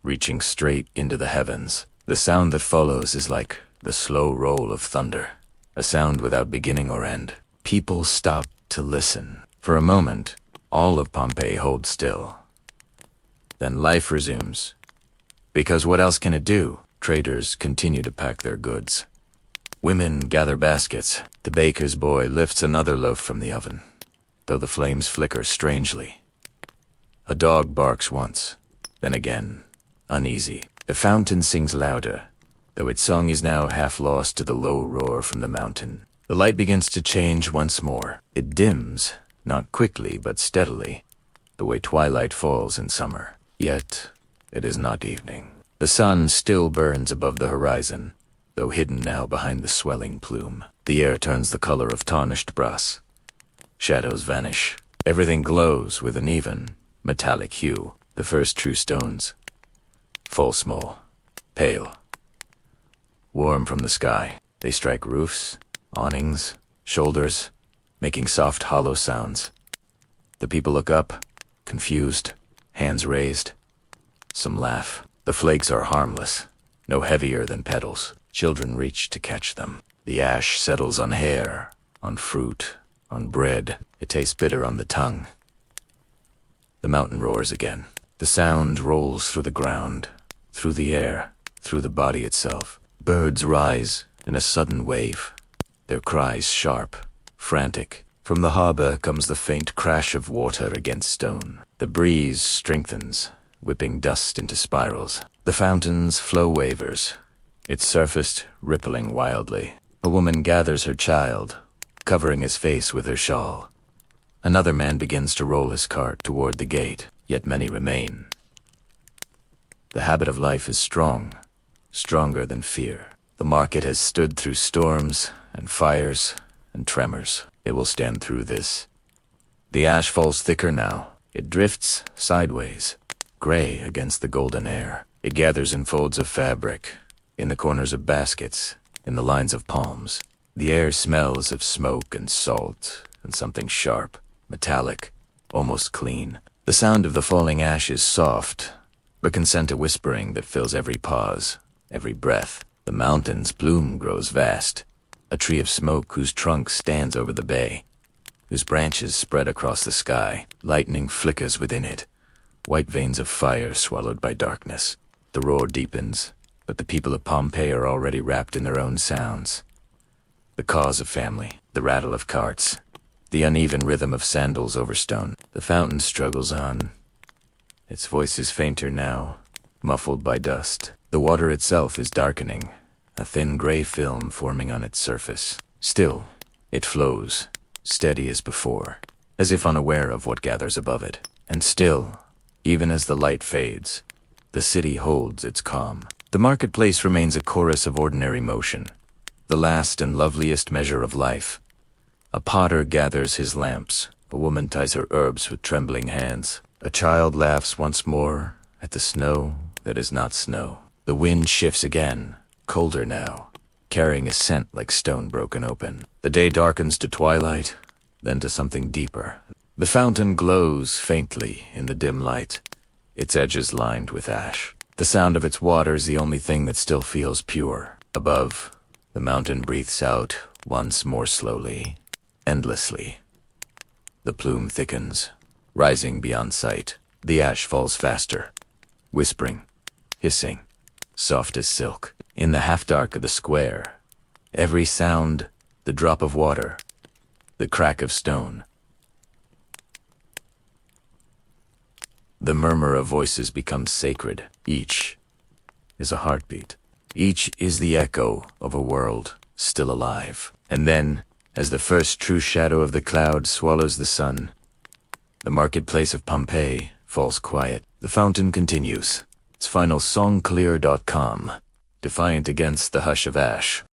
reaching straight into the heavens. The sound that follows is like the slow roll of thunder, a sound without beginning or end. People stop to listen. For a moment, all of Pompeii holds still. Then life resumes. Because what else can it do? Traders continue to pack their goods. Women gather baskets. The baker's boy lifts another loaf from the oven, though the flames flicker strangely. A dog barks once, then again, uneasy. The fountain sings louder, though its song is now half lost to the low roar from the mountain. The light begins to change once more. It dims, not quickly but steadily, the way twilight falls in summer. Yet, it is not evening. The sun still burns above the horizon, though hidden now behind the swelling plume. The air turns the color of tarnished brass. Shadows vanish. Everything glows with an even, metallic hue. The first true stones fall small, pale, warm from the sky. They strike roofs, awnings, shoulders, making soft, hollow sounds. The people look up, confused, hands raised. Some laugh. The flakes are harmless, no heavier than petals. Children reach to catch them. The ash settles on hair, on fruit, on bread. It tastes bitter on the tongue. The mountain roars again. The sound rolls through the ground, through the air, through the body itself. Birds rise in a sudden wave, their cries sharp, frantic. From the harbor comes the faint crash of water against stone. The breeze strengthens, whipping dust into spirals. The fountain's flow wavers, its surface rippling wildly. A woman gathers her child, covering his face with her shawl. Another man begins to roll his cart toward the gate, yet many remain. The habit of life is strong, stronger than fear. The market has stood through storms and fires and tremors. It will stand through this. The ash falls thicker now. It drifts sideways, gray against the golden air. It gathers in folds of fabric, in the corners of baskets, in the lines of palms. The air smells of smoke and salt and something sharp, metallic, almost clean. The sound of the falling ash is soft, but can send a whispering that fills every pause, every breath. The mountain's plume grows vast, a tree of smoke whose trunk stands over the bay, whose branches spread across the sky. Lightning flickers within it, white veins of fire swallowed by darkness. The roar deepens, but the people of Pompeii are already wrapped in their own sounds. The cause of family, the rattle of carts, the uneven rhythm of sandals over stone. The fountain struggles on. Its voice is fainter now, muffled by dust. The water itself is darkening, a thin gray film forming on its surface. Still, it flows, steady as before, as if unaware of what gathers above it. And still, even as the light fades, the city holds its calm. The marketplace remains a chorus of ordinary motion, the last and loveliest measure of life. A potter gathers his lamps, a woman ties her herbs with trembling hands. A child laughs once more at the snow that is not snow. The wind shifts again, colder now, carrying a scent like stone broken open. The day darkens to twilight, then to something deeper. The fountain glows faintly in the dim light, its edges lined with ash. The sound of its water is the only thing that still feels pure. Above, the mountain breathes out once more slowly, endlessly. The plume thickens, rising beyond sight. The ash falls faster, whispering, hissing, soft as silk. In the half-dark of the square, every sound, the drop of water, the crack of stone, the murmur of voices becomes sacred. Each is a heartbeat. Each is the echo of a world still alive. And then, as the first true shadow of the cloud swallows the sun, the marketplace of Pompeii falls quiet. The fountain continues, its final song clear.com, defiant against the hush of ash.